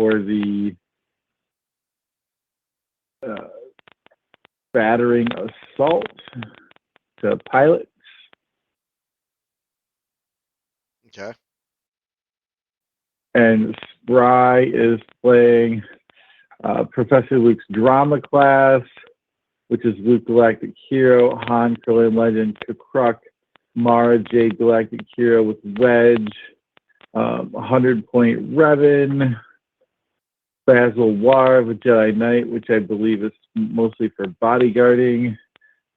for the battering assault to pilots. Okay. And Spry is playing Professor Luke's drama class, which is Luke Galactic Hero, Han Krillin Legend, Kruk, Mara Jade Galactic Hero with Wedge, 100-point Revan, Basil Warv, Jedi Knight, which I believe is mostly for bodyguarding,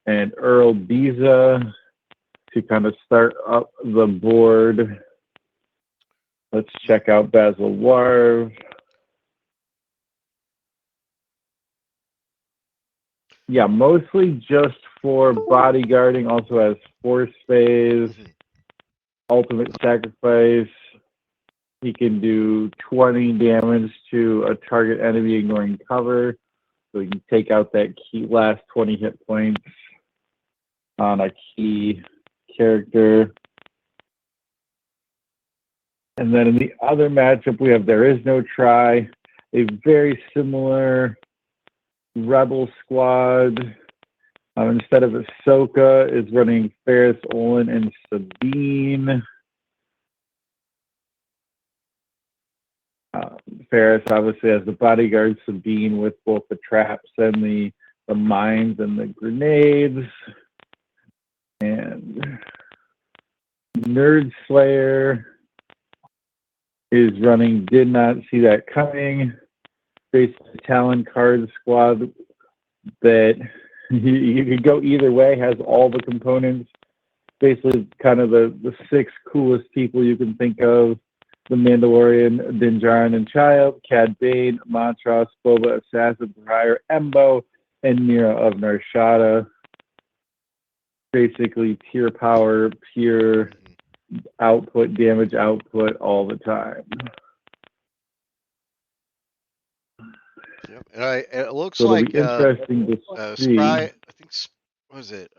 and Earl Biza to kind of start up the board. Let's check out Basil Warv. Yeah, mostly just for bodyguarding. Also has Force Phase, Ultimate Sacrifice. He can do 20 damage to a target enemy ignoring cover. So he can take out that key last 20 hit points on a key character. And then in the other matchup, we have Thereisnotry, a very similar Rebel squad. Instead of Ahsoka, is running Ferris, Olin, and Sabine. Ferris obviously has the bodyguard, Sabine with both the traps and the mines and the grenades. And Nerd Slayer is running Did Not See That Coming. Basically, Talon card squad that you could go either way, has all the components. Basically, kind of the 6 coolest people you can think of: the Mandalorian, Din Djarin and Child, Cad Bane, Montross, Boba, Assassin, Briar, Embo, and Mira of Narshada. Basically, pure power, pure output, damage output all the time. Yep. And it looks so like interesting to see. Spry, I think, what was it?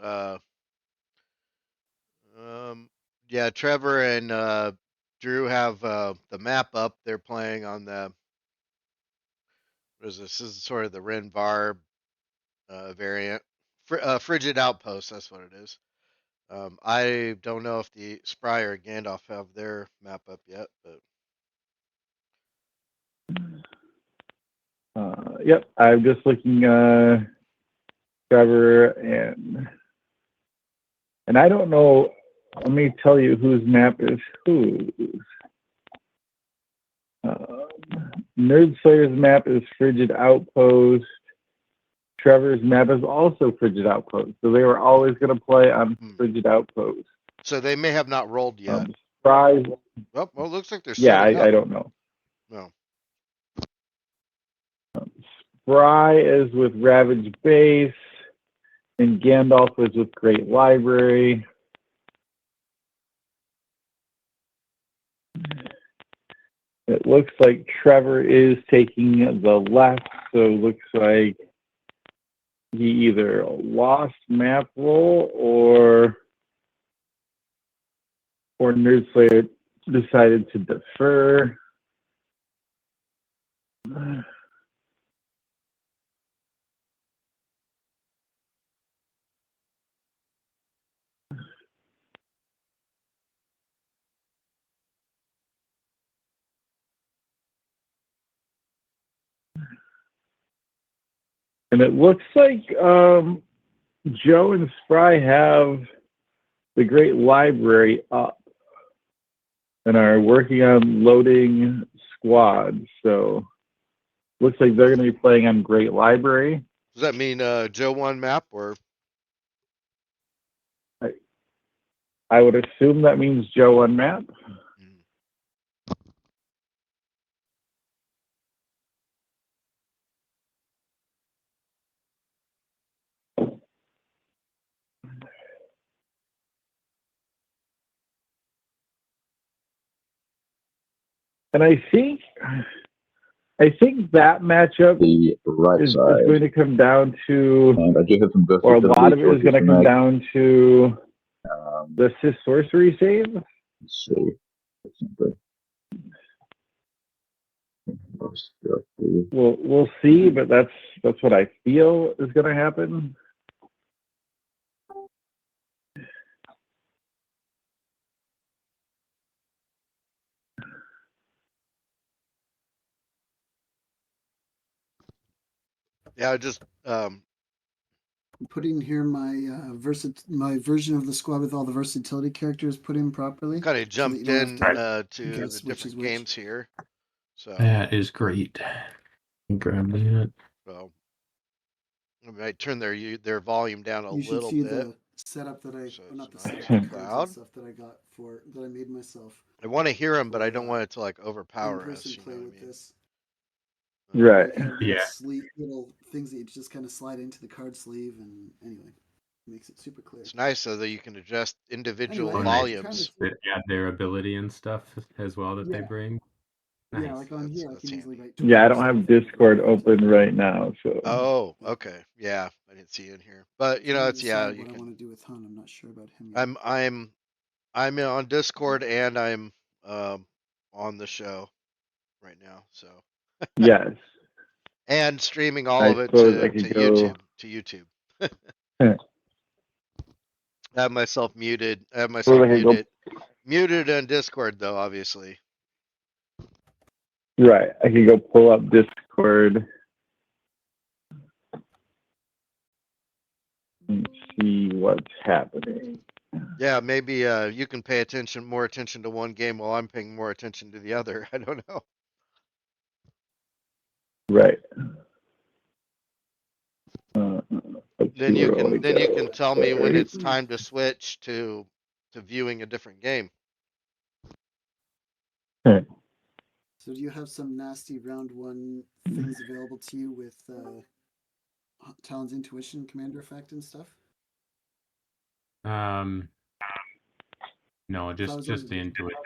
Yeah, Trevor and Drew have the map up. They're playing on the, what is this? This is sort of the Ren Var variant. Frigid Outpost, that's what it is. I don't know if the Spry or Gandalf have their map up yet, but yep, I'm just looking Trevor and I don't know. Let me tell you whose map is whose. Nerd Slayer's map is Frigid Outpost. Trevor's map is also Frigid Outpost. So they were always going to play on Frigid Outpost. So they may have not rolled yet. Surprise. Well, it looks like they're setting up. I don't know. No. Spry is with Ravage Base, and Gandalf is with Great Library. It looks like Trevor is taking the left, so it looks like he either lost map roll or Nerd Slayer decided to defer. And it looks like Joe and Spry have the Great Library up and are working on loading squads. So looks like they're going to be playing on Great Library. Does that mean Joe won map or? I would assume that means Joe won map. And I think that matchup is going to come down to, or a lot of it is going to come down to the Sith Sorcery save. Let's see. We'll see, but that's what I feel is going to happen. Yeah, just I'm putting here my my version of the squad with all the versatility characters put in properly. kind of jumped you don't in have to the guess which is different which. games here. So That is great. Grab that. so I might turn their volume down a You should little see bit. the setup that So or not the it's nice setup, and the cards and loud. stuff that I got that I made myself. I want to hear them, but I don't for, want it to like overpower us. in-person You know play what I with mean? this. Right. You have little Yeah. little things that you just kind of slide into the card sleeve, and anyway, it makes it super clear. It's nice though that you can adjust individual Anyway, volumes. They add their ability and stuff as well that they Yeah. bring. Nice. Yeah, like on here, I That's can easily handy. write. Yeah, I don't have Discord open right now, so. Oh, okay. Yeah, I didn't see you in here, but you know, it's yeah. You what can. I want to do with Hun. I'm not sure about him yet. I'm on Discord and I'm on the show right now. So Yes. and streaming all I of it suppose to I could go. YouTube. I have myself muted. I have Suppose myself I could go. muted on Discord though, obviously. Right. I could go pull up Discord and see what's happening. Yeah, maybe you can pay more attention to one game while I'm paying more attention to the other. I don't know. Right. Then you can tell me when it's time to switch to viewing a different game. So do you have some nasty round one things available to you with Talon's intuition commander effect and stuff? No, just the intuition.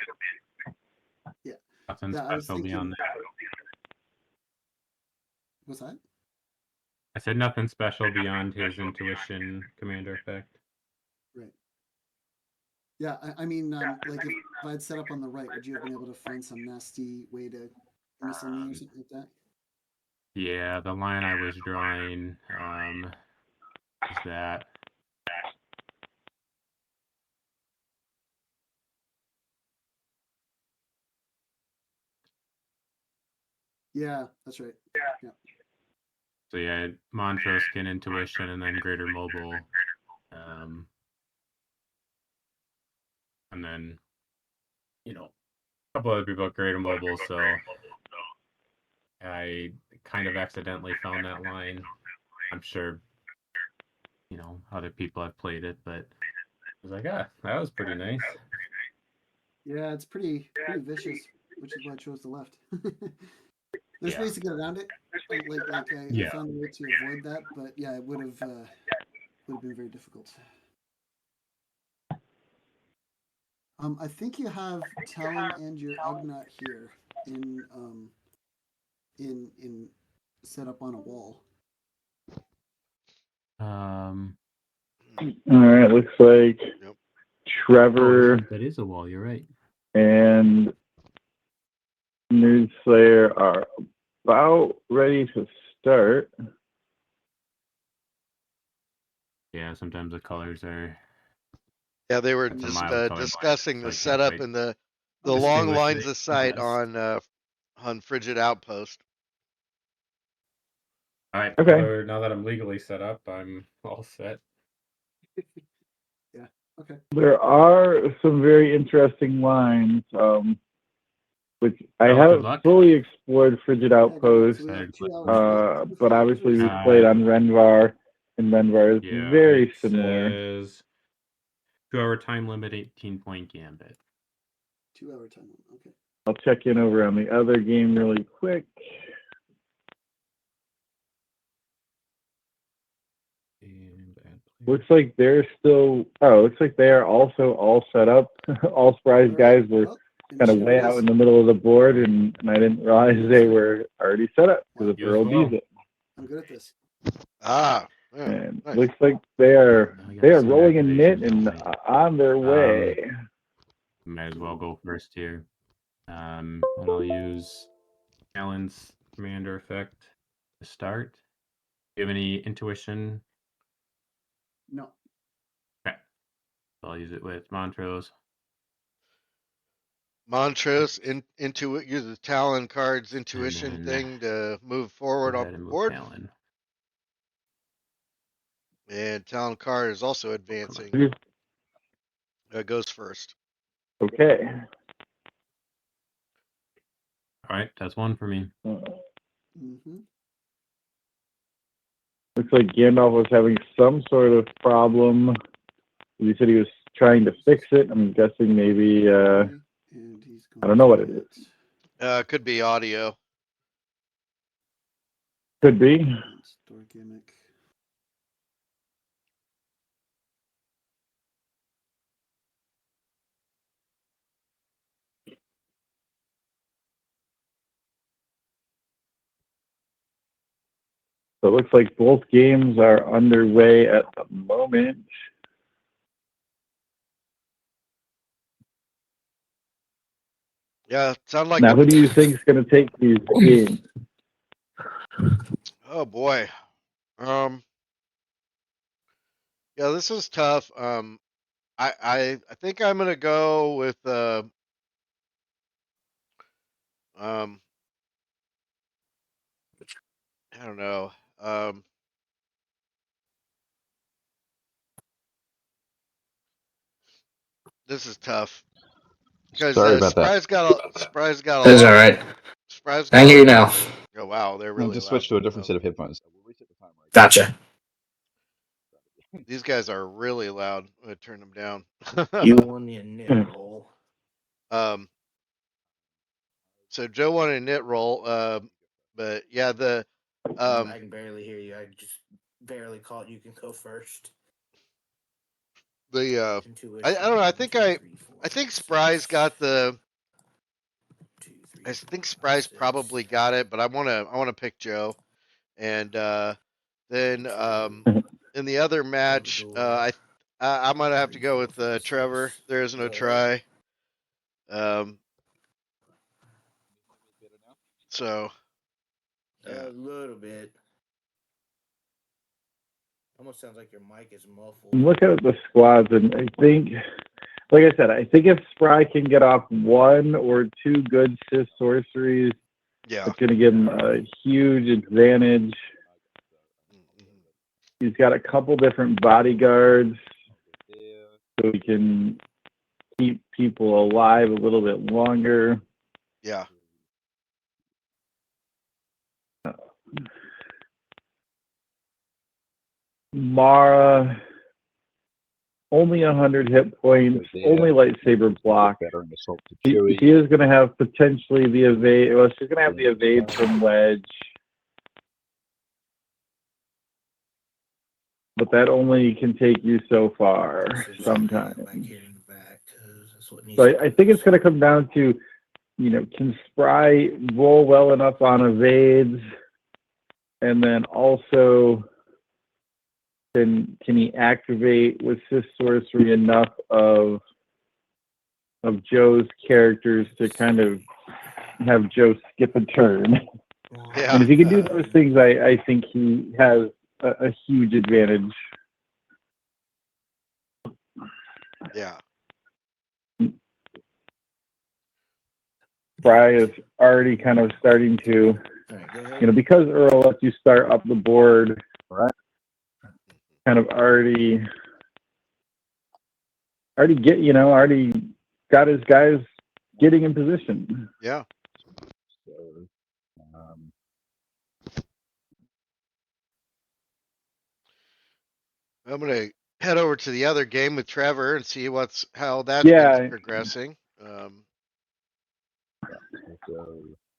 Yeah. Nothing I was special beyond that. What's that? I said nothing special beyond his intuition commander effect. Right. Yeah, I mean, like if I had set up on the right, would you have been able to find some nasty way to missile me or something like that? Yeah, the line I was drawing is that. Yeah, that's right. Yeah. So yeah, Montrose skin intuition and then greater mobile. And then, you know, a couple other people have greater mobile, so I kind of accidentally found that line. I'm sure, you know, other people have played it, but I was like, that was pretty nice. Yeah, it's pretty vicious, which is why I chose the left. There's ways to get around it. I found a way to avoid that, but yeah, it would have been very difficult. I think you have Talon and your Ugnaught here in set up on a wall. All right, looks like Trevor. That is a wall. You're right. And Nerd Slayer are about ready to start. Yeah, sometimes the colors are. Yeah, they were just discussing the setup and the long lines of sight on Frigid Outpost. All right. Okay. Now that I'm legally set up, I'm all set. Yeah. Okay. There are some very interesting lines, which I haven't fully explored Frigid Outpost, but obviously we played on Renvar, and Renvar is very similar. 2-hour time limit, 18-point gambit. 2-hour time limit. Okay. I'll check in over on the other game really quick. Looks like they're still. Oh, looks like they are also all set up. All surprise guys were kind of way out in the middle of the board, and I didn't realize they were already set up because of Earl Bees. I'm good at this. And nice. Looks like they are rolling a knit and on their way. Might as well go first here. And I'll use Alan's commander effect to start. Do you have any intuition? No. Okay. I'll use it with Montrose. Montrose use the Talon card's intuition then thing to move Go forward ahead off the and move board. Talon. And Talon card is also Oh, advancing. Goes first. Okay. All right, that's one for me. Mm-hmm. Looks like Gandalf was having some sort of problem. He said he was trying to fix it. I'm guessing maybe, And he's going I don't know what it is. Could be audio. Could be. Store gimmick. So it looks like both games are underway at the moment. Yeah, sound like Now, who do you think is going to take these games? Oh boy. Yeah, this is tough. I think I'm gonna go with I don't know. This is tough because Sorry about that. Spry's got a That's lot all of right. Spry's I got can hear a you now. oh wow, they're I'll really just loud. switch to a different set of headphones. Gotcha. These guys are really loud. I'm gonna turn them down. You won the knit roll. So Joe won a knit roll. But yeah, I can barely hear you. I just barely caught you can go first. I Intuition, don't know. 1, 2, 3, 4, I think 5, Spry's 6. got the. 2, 3, I think 4, 5, Spry's 6. probably got it, but I wanna pick Joe, and then in the other match, I'm gonna have to go with Trevor. There's no try. So yeah. A little bit. Almost sounds like your mic is muffled. I'm looking at the squads, and I think, like I said, I think if Spry can get off one or two good Sith sorceries, Yeah. it's going to give him a huge advantage. He's got a couple different bodyguards, so he can keep people alive a little bit longer. Yeah. Mara, only 100 hit points, only lightsaber block. She is going to have potentially the evade. Well, she's going to have the evade from Wedge, but that only can take you so far sometimes. So I think it's going to come down to, can Spry roll well enough on evades, and then also can he activate with Sith sorcery enough of Joe's characters to kind of have Joe skip a turn? Yeah. And if he can do those things, I think he has a huge advantage. Yeah. Spry is already kind of starting to, because Earl lets you start up the board, kind of already got his guys getting in position. Yeah. I'm gonna head over to the other game with Trevor and see how that thing's progressing.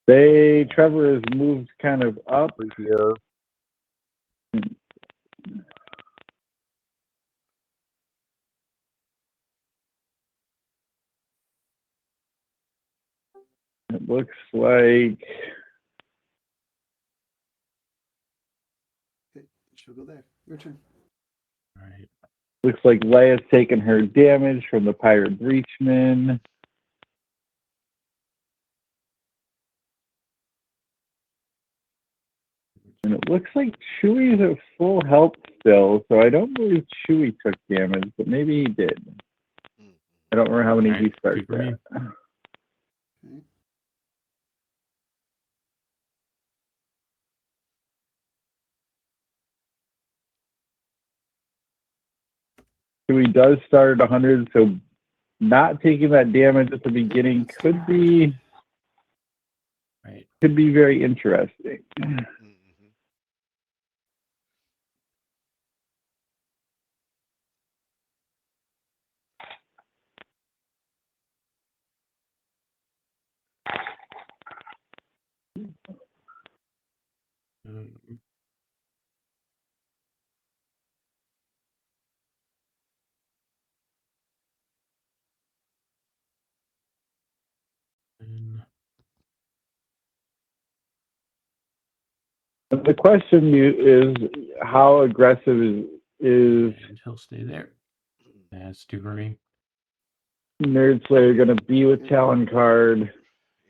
Trevor has moved kind of up. It looks like. Okay, she'll go there. Your turn. All right. Looks like Leia's taken her damage from the Pirate Breachman. And it looks like Chewie's at full health still, so I don't believe Chewie took damage, but maybe he did. I don't remember how many he starts for me. at. Okay. Chewie does start at 100, so not taking that damage at the beginning could be very interesting. But the question is how aggressive is And he'll stay there. That's two for me. Nerd Slayer going to be with Talon Card?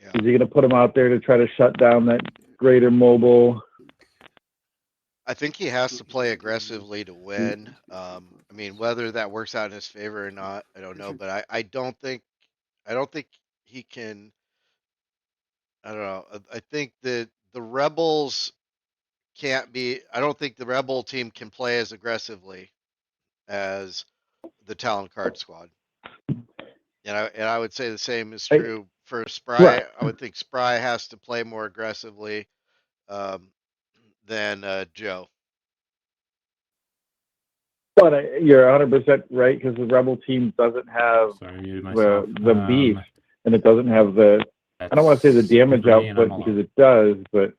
Yeah. Is he going to put him out there to try to shut down that greater mobile? I think he has to play aggressively to win. I mean, whether that works out in his favor or not, I don't know. But I don't think he can. I don't know. I think that the Rebels can't be. I don't think the Rebel team can play as aggressively as the Talon Card squad. And I would say the same is true for Spry. Right. I would think Spry has to play more aggressively than Joe. But you're 100% right, because the Rebel team doesn't have the beef, and it doesn't have the, I don't want to say the damage output, because it does, but,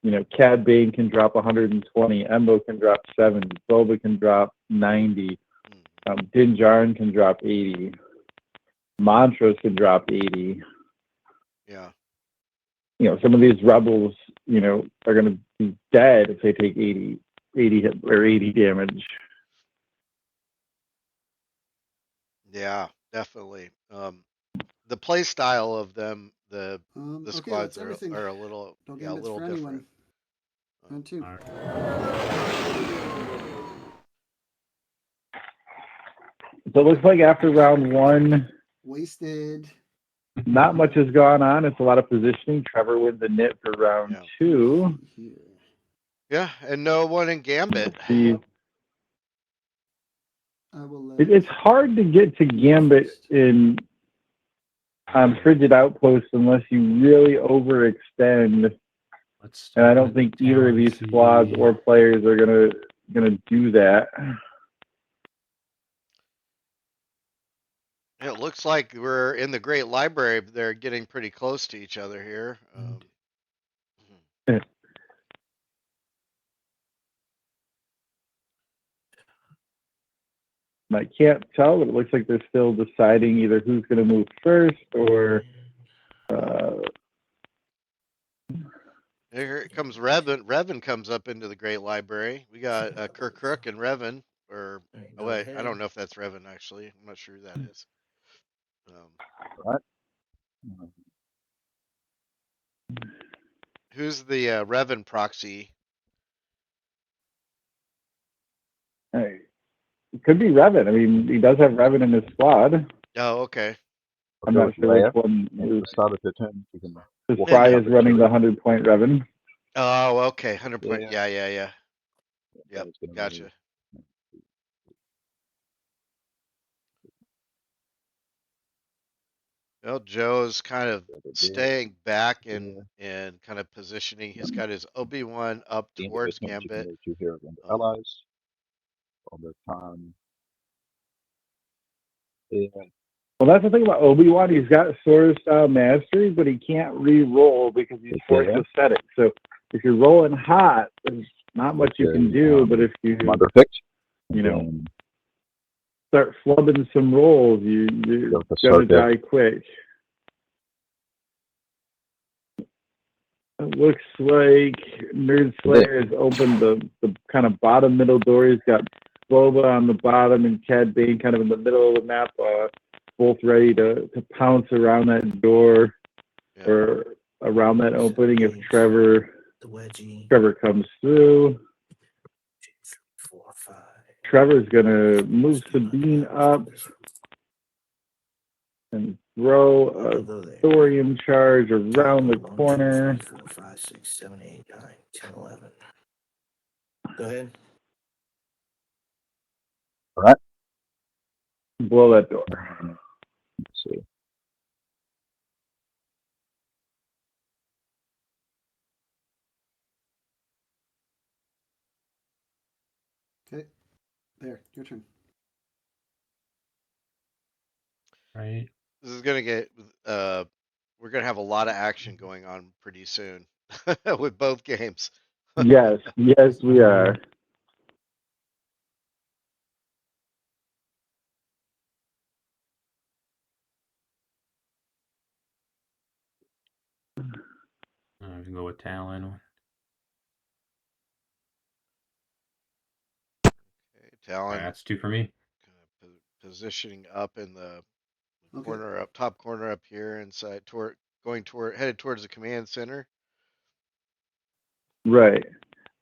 you know, Cad Bane can drop 120, Embo can drop 70, Boba can drop 90, Din Djarin can drop 80, Montrose can drop 80. Yeah. You know, some of these Rebels, you know, are going to be dead if they take 80 hit or 80 damage. Yeah, definitely. The play style of them, the squads are a little different. Round two. So it looks like after round one, wasted. Not much has gone on. It's a lot of positioning. Trevor wins the knit for round two. Yeah, and no one in Gambit. It's hard to get to Gambit on frigid outposts unless you really overextend. And I don't think either of these squads or players are gonna do that. It looks like we're in the Great Library. They're getting pretty close to each other here. I can't tell, but it looks like they're still deciding either who's going to move first or. Here comes Revan. Revan comes up into the Great Library. We got Kirk and Revan. Or wait, I don't know if that's Revan actually. I'm not sure who that is. Right. Who's the Revan proxy? Hey, it could be Revan. I mean, he does have Revan in his squad. Oh, okay. I'm not sure which one is. Spry is running the 100-point Revan. Oh, okay. 100 point. Yeah. Yep. Gotcha. Well, Joe's kind of staying back and kind of positioning. He's got his Obi-Wan up towards Gambit. Allies all the time. Yeah. Well, that's the thing about Obi-Wan. He's got Sword Style Mastery, but he can't re-roll because he's forced to set it. So if you're rolling hot, there's not much you can do. But if you, start flubbing some rolls, you're going to die quick. It looks like Nerd Slayer has opened the kind of bottom middle door. He's got Boba on the bottom and Cad Bane kind of in the middle of the map, both ready to pounce around that door or around that opening if Trevor the wedgie. Trevor comes through. 4, 5. Trevor's going to move Sabine up and throw a thorium charge around the corner. 4, 5, 6, 7, 8, 9, 10, 11. Go ahead. All right. Blow that door. Let's see. Okay. There, your turn. Right. This is gonna get. We're gonna have a lot of action going on pretty soon with both games. Yes, yes, we are. We can go with Talon. Okay, Talon. That's 2 for me. Positioning up in the Okay. corner up, top corner up here, inside headed towards the command center. Right.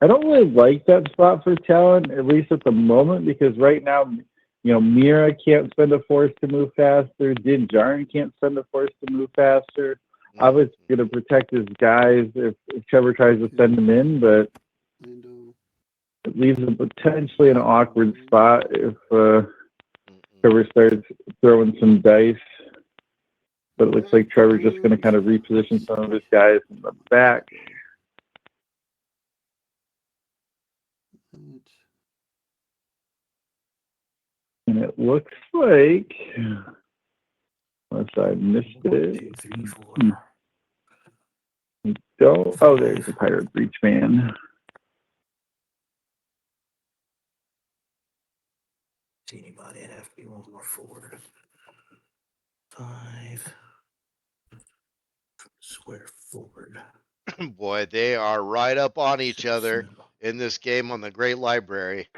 I don't really like that spot for Talon, at least at the moment, because right now, Mira can't spend a force to move faster. Din Djarin can't spend a force to move faster. I was going to protect his guys if Trevor tries to send him in, but it leaves him potentially in an awkward spot if Trevor starts throwing some dice. But it looks like Trevor's just going to kind of reposition some of his guys in the back. And it looks like, unless I missed it, 2, 3, 4. There's a Pirate Breach Man. See anybody? It'd have to be one more forward. 5. Square forward. Boy, they are right up on each other in this game on the Great Library.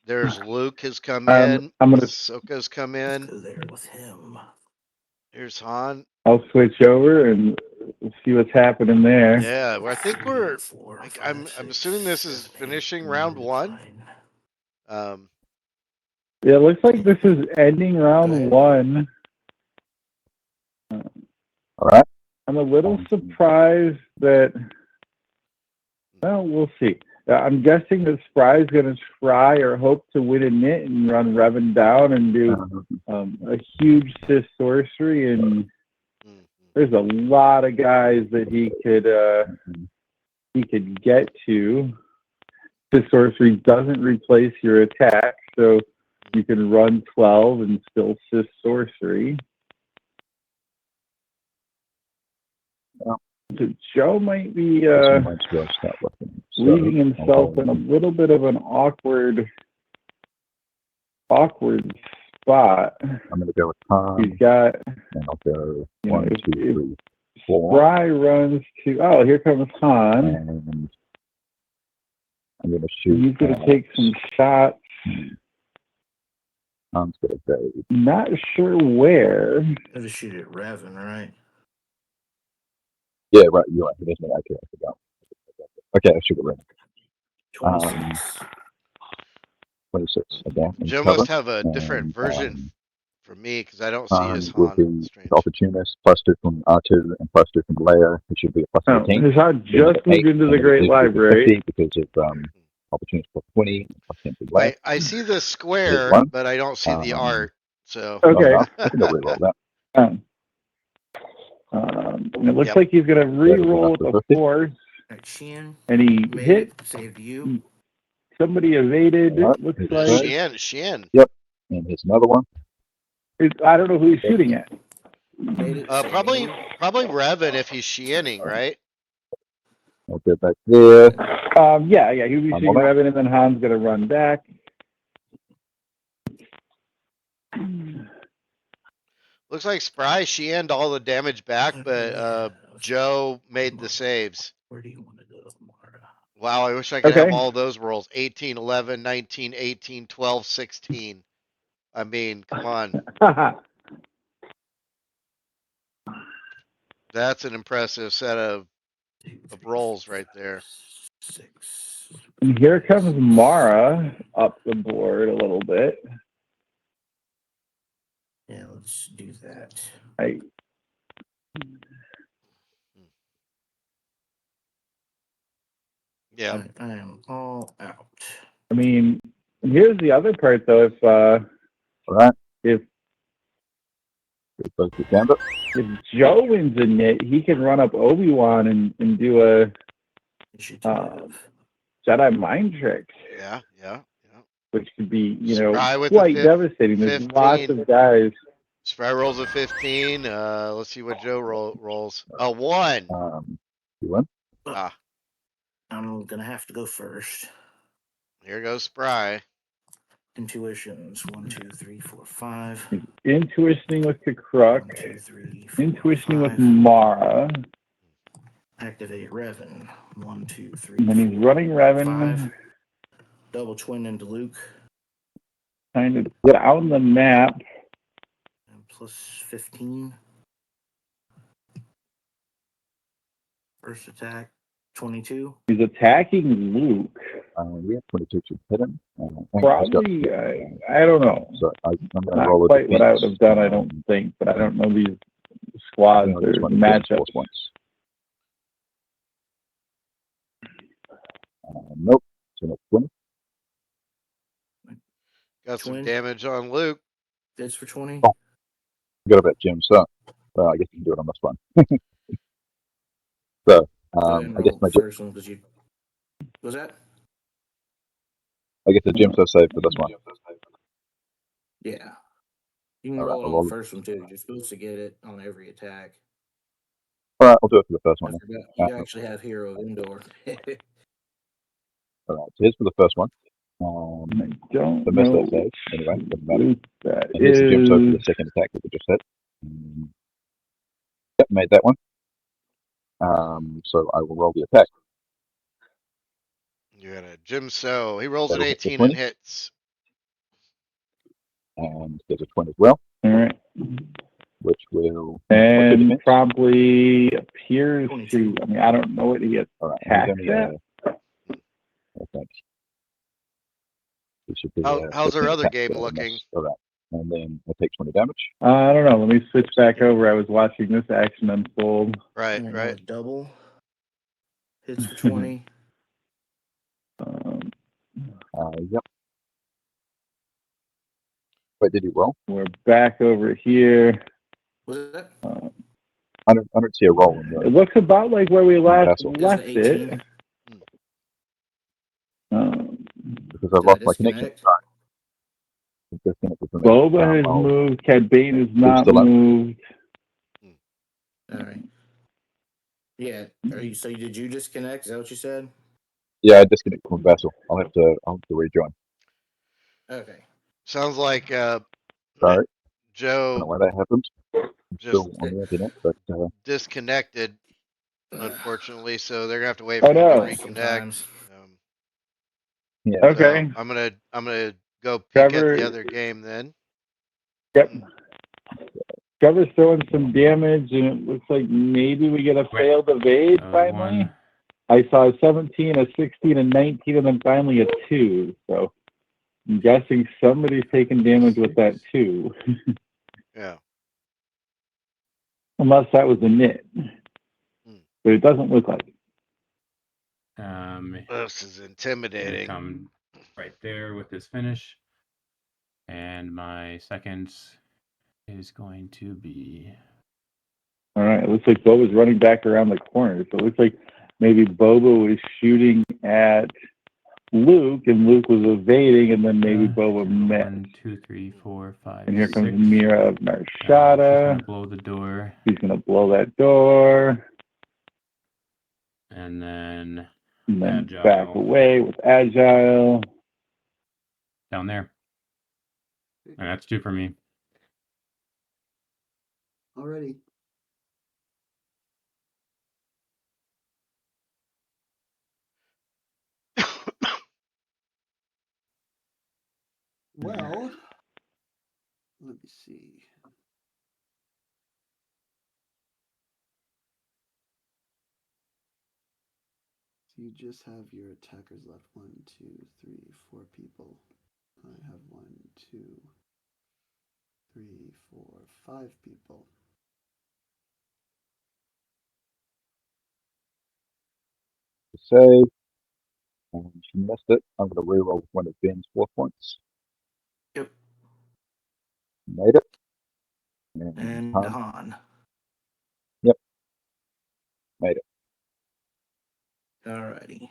There's Luke has come in. Ahsoka's come in. Let's go there with him. Here's Han. I'll switch over and see what's happening there. Yeah, well, I think I'm assuming this is finishing round 1. Yeah, it looks like this is ending round 1. All right. I'm a little surprised that. Well, we'll see. I'm guessing that Spry's going to try or hope to win a knit and run Revan down and do a huge Sith sorcery, and there's a lot of guys that he could get to. Sith sorcery doesn't replace your attack, so you can run 12 and still Sith sorcery. So Joe might be leaving himself in a little bit of an awkward spot. I'm going to go with Tom. He's got, and I'll go 1, 2, 3, 4. Spry runs to, here comes Han. And I'm going to shoot. He's going to take some shots. Han's going to go. Not sure where. I'll just shoot at Revan, right? Yeah, right. You're right. It isn't I forgot. Okay, I should have 26. 26. Okay. Joe must have a different version for me because I don't see his will Han. be opportunist, +2 from R2 and +2 from Leia. It should be a +18. His Han just moved into the Great Library. Because of opportunist +20. +10 from Leia. I see the square, but I don't see the art. So okay. I can re-roll that. It looks like he's going to re-roll with a force. Shin. And he hit. Saved you. Somebody evaded. Looks like Shin. Yep. And here's another one. I don't know who he's shooting at. Probably Revan if he's Shienning, right? I'll get back there. Yeah, he'll be shooting Revan, and then Han's going to run back. Looks like Spry Shienned all the damage back, but Joe made the saves. Where do you want to go, Mara? Wow, I wish I could have all those rolls. 18, 11, 19, 18, 12, 16. I mean, come on. That's an impressive set of of rolls right there. 6. And here comes Mara up the board a little bit. Yeah, let's do that. Yeah. I am all out. I mean, here's the other part though. Alright. If Both the Gambit. if Joe wins a knit, he can run up Obi-Wan and do a Jedi mind trick. Yeah. Which could be, Spry with quite the devastating. There's 15. lots of guys. Spry rolls a 15. Let's see what Joe rolls. A 1. You win. I'm gonna have to go first. Here goes Spry. Intuitions 1, 2, 3, 4, 5. Intuitioning with the Crook. 1, 2, 3, 4, Intuitioning 5. with Mara. Activate Revan. 1, 2, 3. And then he's running Revan. 5. Double twin into Luke. Kind of down the map. And plus 15. First attack 22. He's attacking Luke. We have 22 to hit him. Probably, I don't know. So I'm going to Not roll a quite what I would defense. have done, I don't think, but I don't know these squads or matchups. Nope. So that's 20. Got some Twin. damage on Luke. That's for 20. Oh. Got a bit, Jim. So I guess you can do it on this one. So I guess my first one because you was that? I guess the Jim so safe for this one. Yeah. You can All right, roll it I'll on roll the it. first one too. You're supposed to get it on every attack. All right, I'll do it for the first I one. forgot. You actually have Hero of Endor. All right, so here's for the first one. I don't the missed know that save. Anyway, doesn't matter. who that And here's the Jim so for is. the second attack that we just hit. Yep, made that one. So I will roll the attack. You got a Jim So. He rolls an That'll hit the 18 20. and hits. And there's a 20 as well, All right. which will And defense. probably appears 22. to, I mean, I don't know what he All right, attacks and he's only at. I think it should be. How's our 15 other attack game there, looking? that's- All right, and then I take 20 damage. I don't know. Let me switch back over. I was watching this action unfold. Right. And a double. Hits for 20. Yep. Wait, did he roll? We're back over here. Was that? I don't see a roll in It there. looks about like where we last Vessel. left Is it it. 18? Because I've Did I lost my connection. disconnect? Disconnected from it. Boba has moved. Cad Bane has not still up. moved. All right. Yeah. So did you disconnect? Is that what you said? Yeah, I disconnected from Vessel. I'll have to rejoin. Okay. Sounds like Sorry. I don't know Joe why that happened. I'm just still on the internet, but disconnected, unfortunately. So they're gonna have to wait I for him know. to reconnect. Sometimes. yeah. Okay. So I'm gonna go peek Trevor- at the other game then. Yep. Trevor's throwing some damage, and it looks like maybe we get a failed evade finally. One. I saw a 17, a 16, a 19, and then finally a 2. So I'm guessing somebody's taking damage with that 2. Yeah. Unless that was a knit. But it doesn't look like it. This is intimidating. Come right there with this finish. And my second is going to be. All right. It looks like Boba's running back around the corner. So it looks like maybe Boba was shooting at Luke, and Luke was evading, and then maybe Boba met. 1, 2, 3, 4, 5. And here comes 6. Mira of She's Narshada. gonna blow the door, He's going to blow that door. and then And then Agile. back away with Agile. down there. And that's 2 for me. Already. Well, let me see. You just have your attackers left. 1, 2, 3, 4 people. I have 1, 2, 3, 4, 5 people. Save. And she missed it. I'm going to reroll one of Ben's 4 points. Yep. Made it. And Han. Han. Yep. Made it. Alrighty.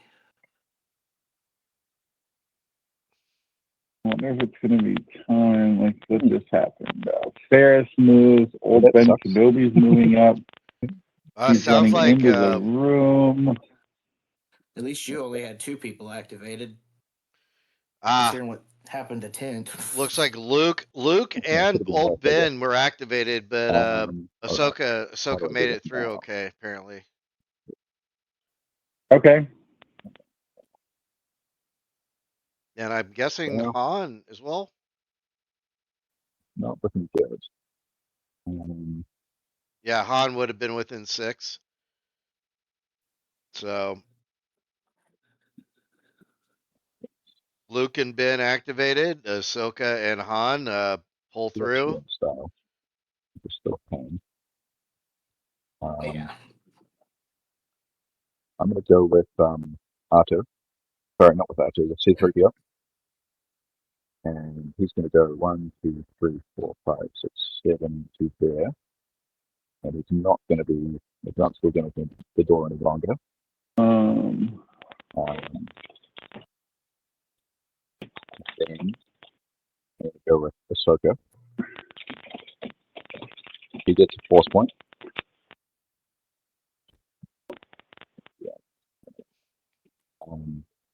I wonder if it's going to be time like what just happened. Ferris moves. Old That Ben sucks. Kenobi's moving up. He's Sounds running like into the room. At least you only had 2 people activated. ah, Considering what happened to 10. looks like Luke and Could've been old more, but yeah. Ben were activated, but All right. How Ahsoka do I do made this it through now? okay, apparently. Okay. And I'm guessing Yeah. Han as well. Not looking good. Yeah, Han would have been within 6. So Luke and Ben activated. Ahsoka and Han pull through. Style. It's still pain. Yeah. I'm going to go with R2. Sorry, not with R2, with C3PO. And he's going to go 1, 2, 3, 4, 5, 6, 7 to there. And he's not going to be, it's not still going to be the door any longer. Um, Then I'm going to go with Ahsoka. He gets a force point. Yeah.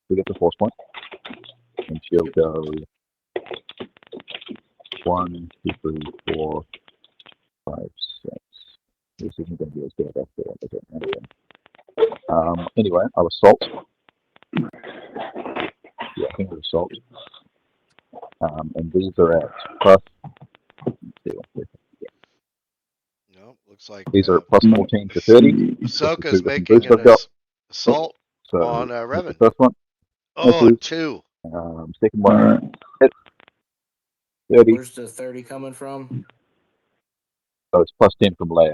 He gets a force point. And she'll go 1, 2, 3, 4, 5, 6. This isn't going to be as good as I thought. Anyway, I was salt. Yeah, I think it was salt. And these are at plus. No, looks like These are plus 14 to let's 30. see. Ahsoka's With the making boost I've an got. assault So on the Revan. first one, Oh, misses. 2. Second All one, right. hits 30. Where's the 30 coming from? So it's plus 10 from Leia.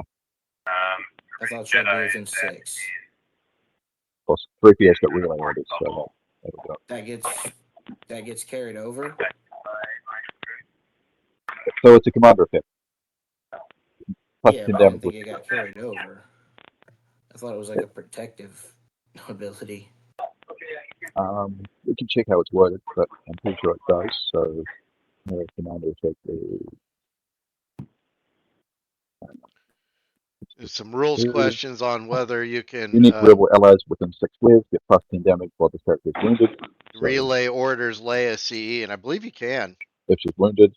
I thought she'd be within 6. Plus 3PS got relay orders, so that'll go. That gets carried over. So it's a commander effect. Plus Yeah, 10 but I damage. didn't think it got carried over. I thought it was like a protective ability. We can check how it's worded, but I'm pretty sure it does. So commander effect is. There's some rules questions on whether you can Unique rebel allies within 6 waves get plus 10 damage while this character is wounded. So relay orders Leia CE, and I believe you can. if she's wounded,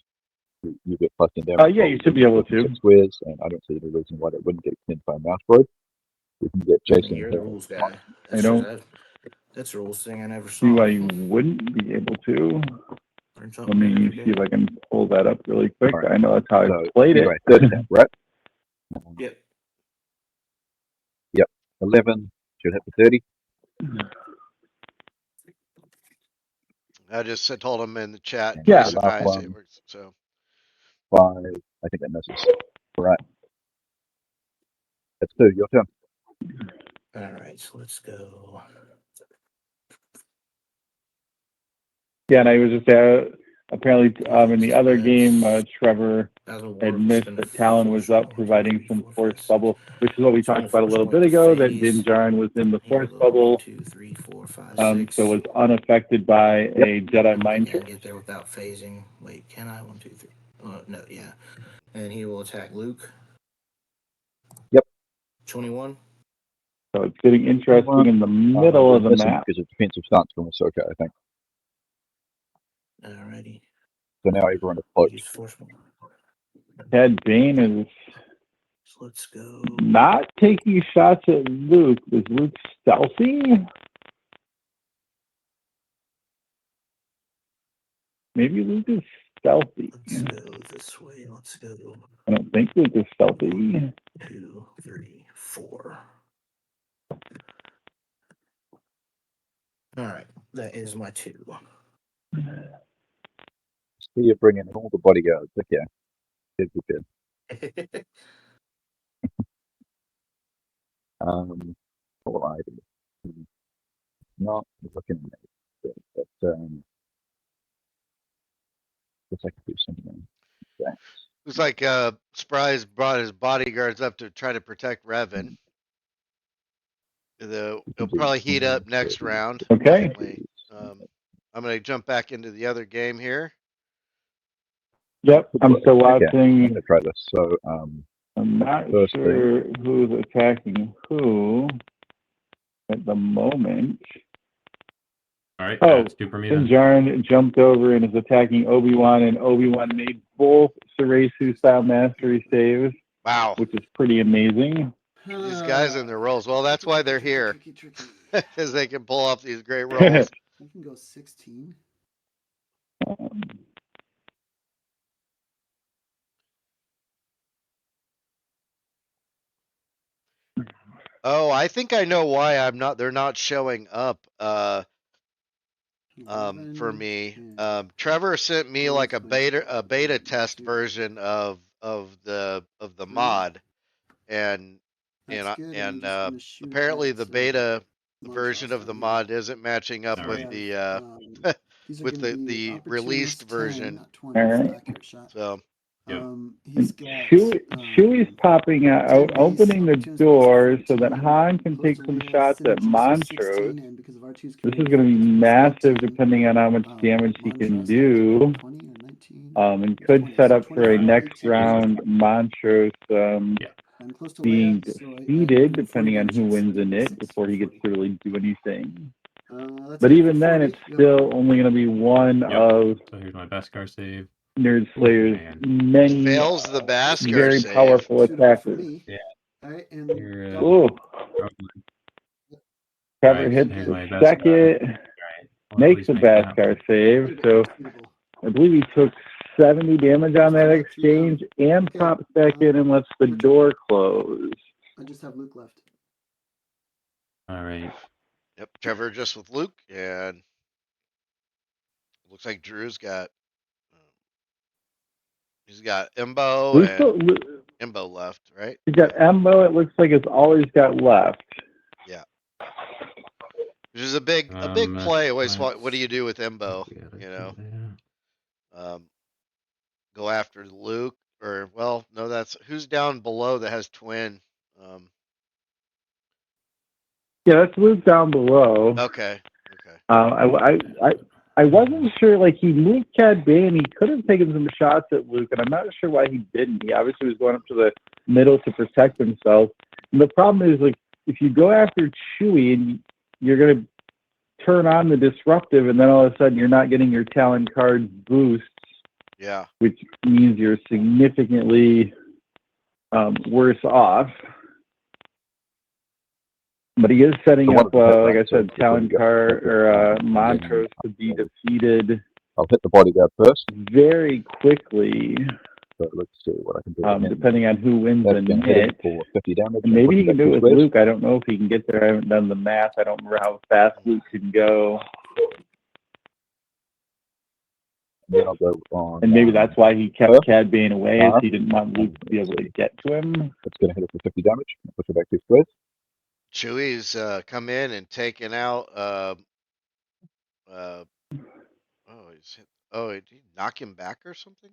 you get plus 10 damage. Yeah, you should be able to. 6 squares, and I don't see any reason why that wouldn't get extended by mouse droid. We can get Jason. You're the rules guy. That's a rules thing I never saw. See why you wouldn't be able to. Let me see if I can pull that up really quick. Right. I know that's how I played anyway, it. 10, right? Yep. 11 should hit the 30. I just told him in the chat. Yeah. It works. So 5. I think that misses. All right. That's 2. Your turn. All right, so let's go. Yeah, and I was just apparently in the other game, Trevor had missed that Talon was up providing some force bubble, which is what we talked about a little bit ago, that Din Djarin was in the force bubble, 1, 2, 3, 4, 5, so 6. was unaffected by a Jedi mind trick. Get there without phasing. Wait, can I? 1, 2, 3. No, yeah. And he will attack Luke. Yep. 21. So it's getting interesting in the middle of the map. Because of defensive stance from Ahsoka, I think. Alrighty. So now everyone is close. Use force bubble. Cad Bane is So let's go. not taking shots at Luke. Is Luke stealthy? Maybe Luke is stealthy. Let's go this way. Let's go. I don't think Luke is stealthy. 1, 2, 3, 4. All right, that is my 2. So you're bringing in all the bodyguards. Okay. Good. What will I do? Not looking at it, but guess I could do something. Okay. Looks like Spry's brought his bodyguards up to try to protect Revan. It'll probably heat up next round. Okay. Definitely. I'm going to jump back into the other game here. Yep, I'm still Okay, I'm watching. gonna try this. So I'm not First sure who's attacking who at the moment. All right, Oh, that's 2 for me Din then. Djarin jumped over and is attacking Obi-Wan, and Obi-Wan made both Theresu style mastery saves, Wow. which is pretty amazing. These guys in their roles. Well, that's why they're here. Tricky. Because they can pull off these great rolls. You can go 16. Oh, I think I know why they're not showing up for 11, me. and Trevor sent me like a Rose went beta to test 2. version of the Alright. mod, and That's good. I'm and just gonna shoot apparently at, the beta version Montrose of the down here. mod isn't matching up All with right. the These are with gonna be the opportunist released 10, version. not 20 All for right. accurate shot. So Yep. He's got Chewie's popping 10 out, base, opening the opportunist door so 14, that Han can close take to some will, shots at synergy, so Montrose. 16, and because of R2's This is command going to be focus was massive 18, depending on how much damage he can Montrose has do, 20 or 19. and It's could 20, set so up for a 24, next 18. round Montrose I'm close to being Leia, so defeated, do 40 depending on damage. who It's wins in it, 6, before he gets 40. to really do anything. That's But it even for then, 40. it's still only going to be one Yep. of So here's my Beskar save. Nerd Oh, Slayer's man. many fails the Bhaskar very save. powerful Suitable for attackers. me. Yeah. All right, and Here, Ooh, Trevor Right, hits here's the my Beskar. second, Right. Well, at makes least the make that Bhaskar save, so suitable. I believe he took 70 damage on that exchange and Okay, pops back in and lets the door close. I just have Luke left. All right. Yep, Trevor just with Luke, and looks like Drew's got he's got Embo and Embo left, right? He's got Embo, it looks like it's all he's got left. Yeah. Which is a big play. Always, what do you do with Embo? You know, go after Luke, or well, no, that's who's down below that has twin. Yeah, that's Luke down below. Okay. I wasn't sure, like, he moved Cad Bane, he could have taken some shots at Luke, and I'm not sure why he didn't. He obviously was going up to the middle to protect himself. And the problem is, like, if you go after Chewie, and you're going to turn on the disruptive, and then all of a sudden you're not getting your Talon card boosts, Yeah. which means you're significantly worse off. But he is setting up, like I said, Talon card or Montrose to be defeated. I'll hit the bodyguard first. Very quickly. So let's see what I can do. Depending on who wins That's the gonna hit him net. for 50 damage. And maybe he can do it with squares. Luke. I don't know if he can get there. I haven't done the math. I don't remember how fast Luke can go. Then I'll go on. And maybe that's why he kept Cad Bane away, is he didn't want Luke to be able to get to him. That's going to hit it for 50 damage. Push it back 2 squares. Chewie's come in and taken out. Did he knock him back or something?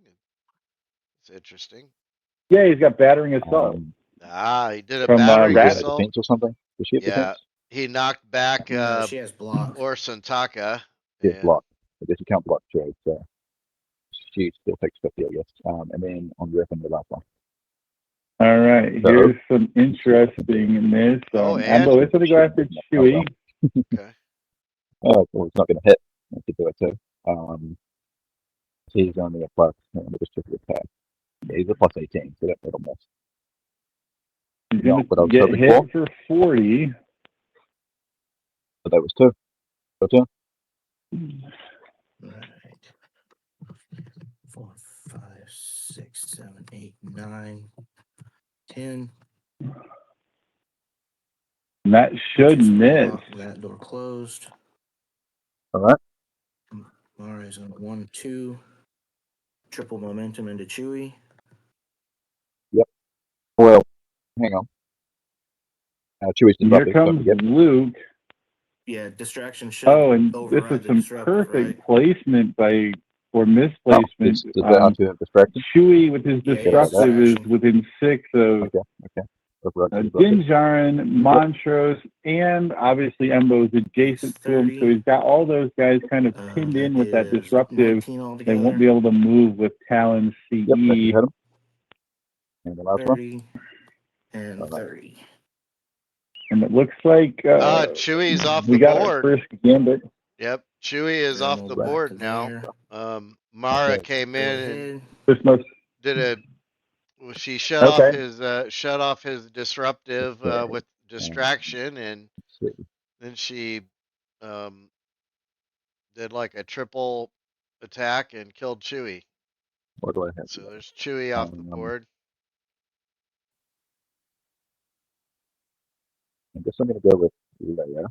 It's interesting. Yeah, he's got battering assault. He did a From, battering Raditz. assault. Defense or something? Does she have defense? He knocked back No, she has block. or Santaka. She has block. I guess you can't block trade, so she still takes 50, I guess. And then on Griffin, the last one. All right, here's some interestingness. Embo is going to go after Chewie. Okay. Well, it's not going to hit. I could do it too. He's only a plus. Let me just check the attack. Yeah, he's a plus 18, so that'll miss. He's going to get hit for 40. But that was 2. So 2. All right. 4, 5, 6, 7, 8, 9, 10. And that should miss. That door closed. All right. Mara's on 1-2. Triple momentum into Chewy. Well, hang on. Chewy's Here disruptive. comes Luke. Yeah, distraction should Oh, and this override is the some disruptive, perfect right? placement or Oh, misplacement. does that have to have distraction? Chewy with his Yeah, disruptive is distraction. within 6 of Okay. Override the disruptive. Dinjarin, Montrose, and obviously Embo's adjacent to him. So he's got all those guys kind of pinned in with that is disruptive. 19 altogether. They won't be able to move with Talon CE. Yep, that should hit him. And the last one. 30 and 30. And it looks like Chewy's off we the got our board. first gambit. Yep, Chewy is off the board now. Mara Okay. came Go in and ahead. This must she shut off his disruptive with distraction, and Let's see. then she did like a triple attack and killed Chewy. What do I have? So there's Chewy off the board. I guess I'm going to go with Leia.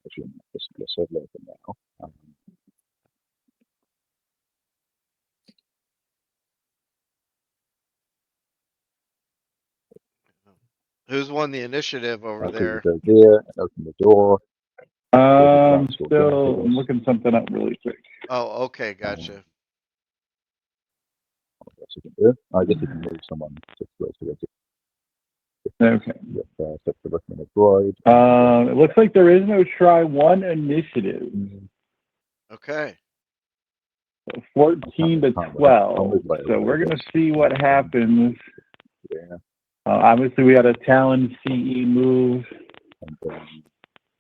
Actually, let's have Leia for now. Who's won the initiative over there? Go there and open the door. Still I'm looking something up really quick. Oh, okay, gotcha. I guess you can move someone to close to it. Okay. Set the looking at droid. It looks like there is no try one initiative. Okay. 14 to 12. So we're going to see what happens. Yeah. Obviously, we had a Talon CE move. And then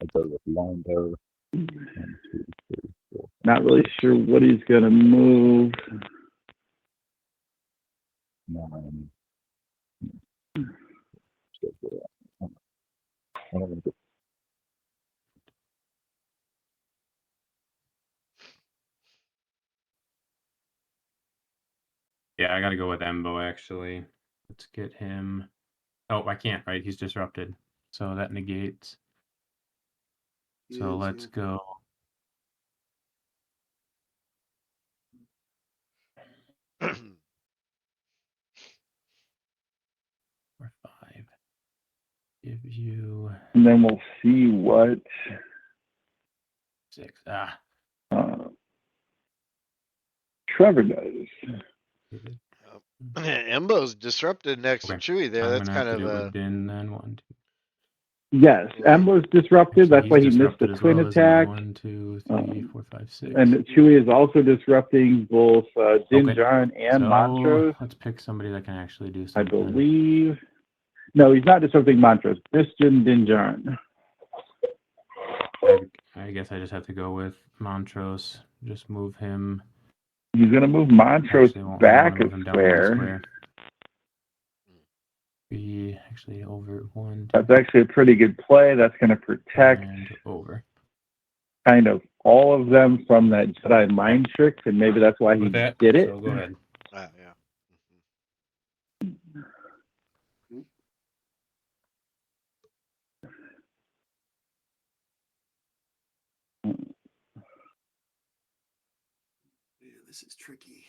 I go with Lando. 1, 2, 3, 4. Not really sure what he's going to move. 9. Yeah, I gotta go with Embo actually. Let's get him. Oh, I can't, right? He's disrupted. So that negates. So let's go. Or 5. Give you. And then we'll see what 6. Trevor does. Embo's disrupted next to Chewy there. That's kind of a. Din then 1, 2. Yes, Embo's disrupted. That's why he missed the twin attack. 1, 2, 3, 4, 5, 6. And Chewy is also disrupting both Din Djarin and Montrose. Let's pick somebody that can actually do something. I believe. No, he's not disrupting Montrose. Din Djarin. I guess I just have to go with Montrose. Just move him. He's going to move Montrose back a square. Be actually over 1. 2, That's actually a pretty good play. That's going to protect and over. kind of all of them from that Jedi mind trick, and maybe that's why he did it. So go ahead. Yeah. This is tricky.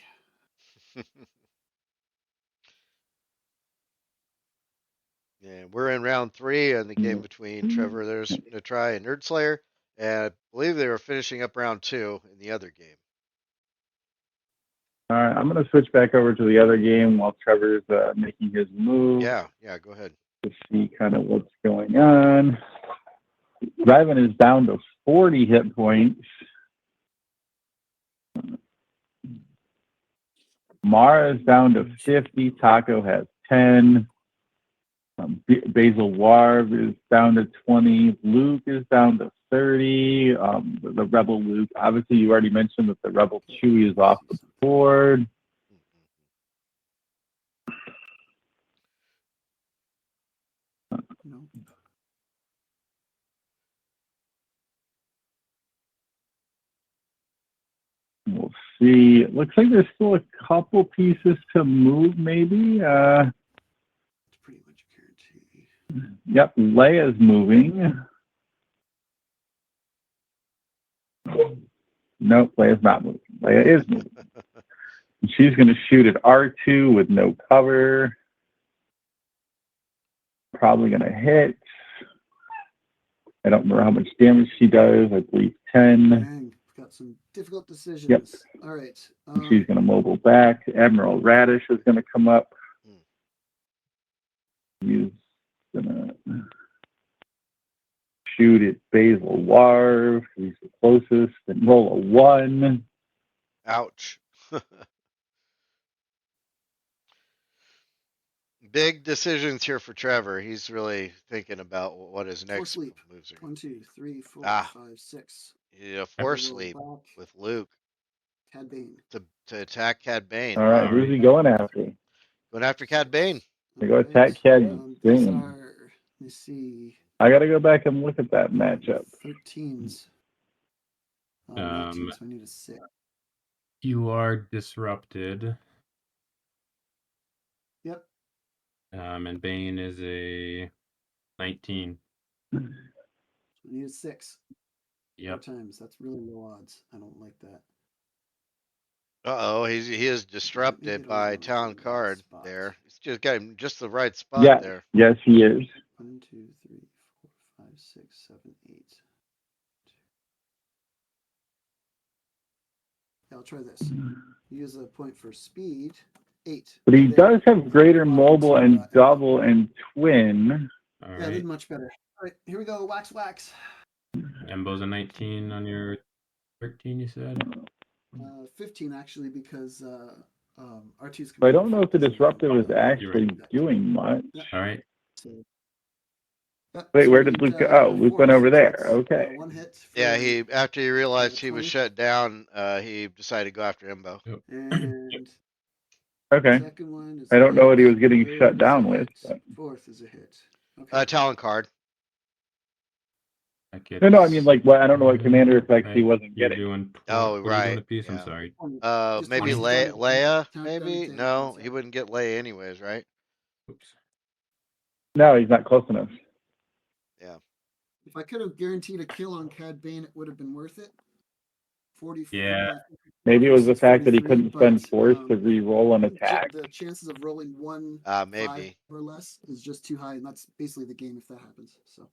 Yeah, we're in round 3 in the game between Trevor Thereisnotry and Nerdslayer, and I believe they were finishing up round 2 in the other game. All right, I'm going to switch back over to the other game while Trevor's making his move. Yeah, go ahead. To see kind of what's going on. Ryvan is down to 40 hit points. Mara is down to 50. Taco has 10. Basil Warv is down to 20. Luke is down to 30. The Rebel Luke, obviously you already mentioned that the Rebel Chewie is off the board. No. We'll see. It looks like there's still a couple pieces to move, maybe. It's pretty much guaranteed. Yep, Leia's moving. Nope, Leia's not moving. Leia is moving. And she's going to shoot at R2 with no cover. Probably going to hit. I don't remember how much damage she does. I believe 10. Dang, got some difficult decisions. Yep. All right. She's going to mobile back. Admiral Radish is going to come up. He's going to shoot at Basil Warv. He's the closest. And roll a 1. Ouch. Big decisions here for Trevor. He's really thinking about what his next sleep. moves are. 1, 2, 3, 4, 5, 6. Yeah, force sleep with Luke. Cad Bane. To attack Cad Bane. All right, who's he going after? Going after Cad Bane. They go attack Cad These Bane. are, let me see. I got to go back and look at that matchup. 13s. 19, so I need a 6. You are disrupted. Yep. And Bane is a 19. I need a 6. Yep. 4 times. That's really low odds. I don't like that. Uh-oh, he is disrupted by Town Card there. He's just got him just the right spot Yeah. there. Yes, he is. 1, 2, 3, 4, 5, 6, 7, 8. Yeah, I'll try this. Use a point for speed. 8. But he does have greater mobile and double and twin. All Yeah, right. did much better. All right, here we go. Wax. Embo's a 19 on your 13, you said? 15 actually, because R2's. But I don't know if the disruptive is actually doing much. All right. So, Wait, where did Luke go? Oh, Luke went over there. Okay. 1 hit. Yeah, he after he realized he was shut down, he decided to go after Embo. And Okay. second one is I don't know what he was getting third shut is down a with. hit, But... Fourth is a hit. Okay. Talent Card. No, I mean, like, what? I don't know what commander effects he wasn't You're getting. doing. Oh, what are you right, doing a piece? I'm yeah. sorry. Just Maybe 20 Leia, Count maybe? anything, No, yeah. he wouldn't get Leia anyways, right? Oops. No, he's not close enough. Yeah. If I could have guaranteed a kill on Cad Bane, it would have been worth it. 44. Yeah. Maybe it was the fact that he 43, couldn't spend but, force to re-roll an attack. The chances of rolling 1, Maybe. 5 or less is just too high, and that's basically the game if that happens. So.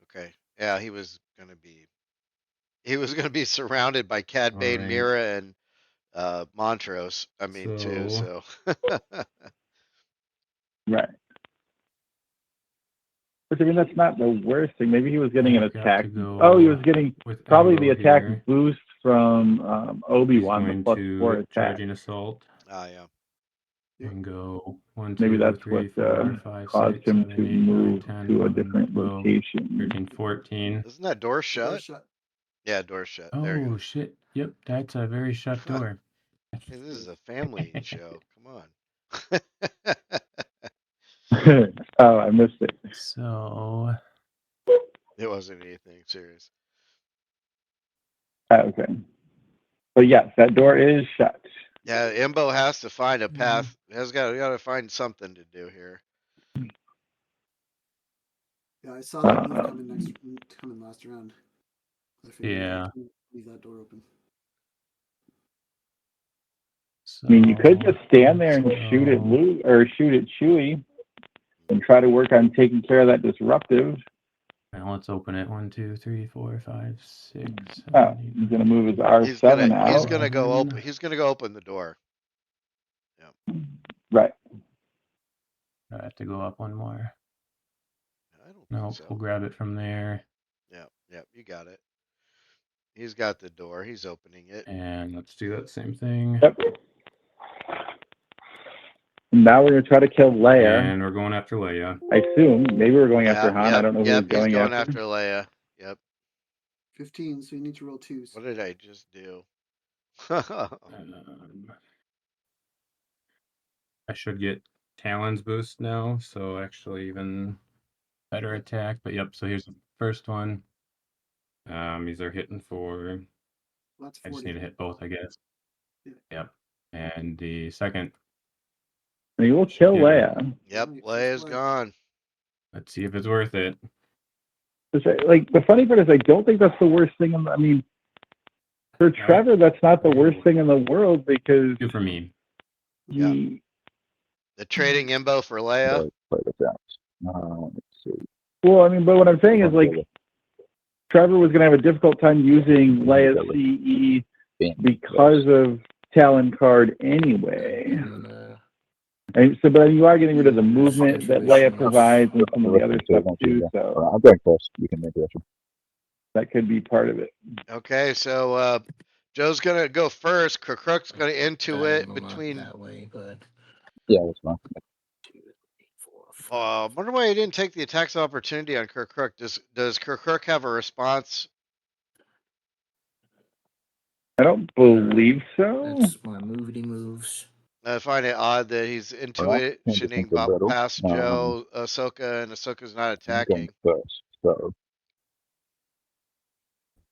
Okay. Yeah, he was gonna be surrounded by Cad All Bane, right. Mira, and Montrose. I mean, too. So. Right. Which, I mean, that's not the worst thing. Maybe he was getting an I've got attack. to go Oh, he was getting with probably Embo the attack here. boost from He's Obi-Wan, the going +4 to attack. charging assault Yeah. and go 1, Maybe 2, that's 3, what 4, 5, caused 6, him 7, to 8, 9, move 10, to a 11, different 12, location. 13, 14. Isn't that door Door shut? shut. Yeah, door shut. There you Oh go. shit! Yep, that's a very shut door. Hey, this is a family show. Come on. Oh, I missed it. So It wasn't anything serious. Okay. But yes, that door is shut. Yeah, Embo has to find a path. Has got to find something to do here. Yeah, I saw that move coming last round. I figured yeah. I couldn't leave that door open. So, I mean, you could just stand there and shoot at Luke or shoot at Chewie and try to work on taking care of that disruptive. Now let's open it. 1, 2, 3, 4, 5, 6. 7, Oh, 8, he's gonna move his R7 out. He's gonna go open. He's gonna go open the door. Yeah. Right. I have to go up one more. I don't No, think so. we'll grab it from there. Yeah, you got it. He's got the door. He's opening it. And let's do that same thing. Yep. Now we're gonna try to kill Leia. And we're going after Leia. I assume. Maybe we're going after Han. I don't know who Yep, he's going after Leia. Yep. 15, so you need to roll 2s. What did I just do? I should get Talon's boost now, so actually even better attack. But yep, so here's the first one. These are hitting for. Well, that's 40. I just need to hit both, I guess. Yeah. Yep. And the second. He will kill Leia. Yep, Right, Leia's first gone. Let's see if it's worth it. Like, the funny part is, I don't think that's the worst thing. I mean, For Trevor, that's not the worst thing in the world because 2 for me. he. The trading Imbo for Leia. Play this out. Let's see. Well, I mean, but what I'm saying is like Trevor was going to have a difficult time using Leia CE because of Talon card anyway. And so, but you are getting rid of the movement that Leia provides and some of the other stuff too. So I'm going first. You can make it. That could be part of it. Okay, so Joe's gonna go first. Crook's gonna into it between. That way, but yeah, that's fine. 2, 3, 4, 5. I wonder why he didn't take the attacks of opportunity on Crook. Does Crook have a response? I don't believe so. That's my movity moves. I find it odd that he's intuitioning past Joe, Ahsoka, and Ahsoka's not attacking. First, so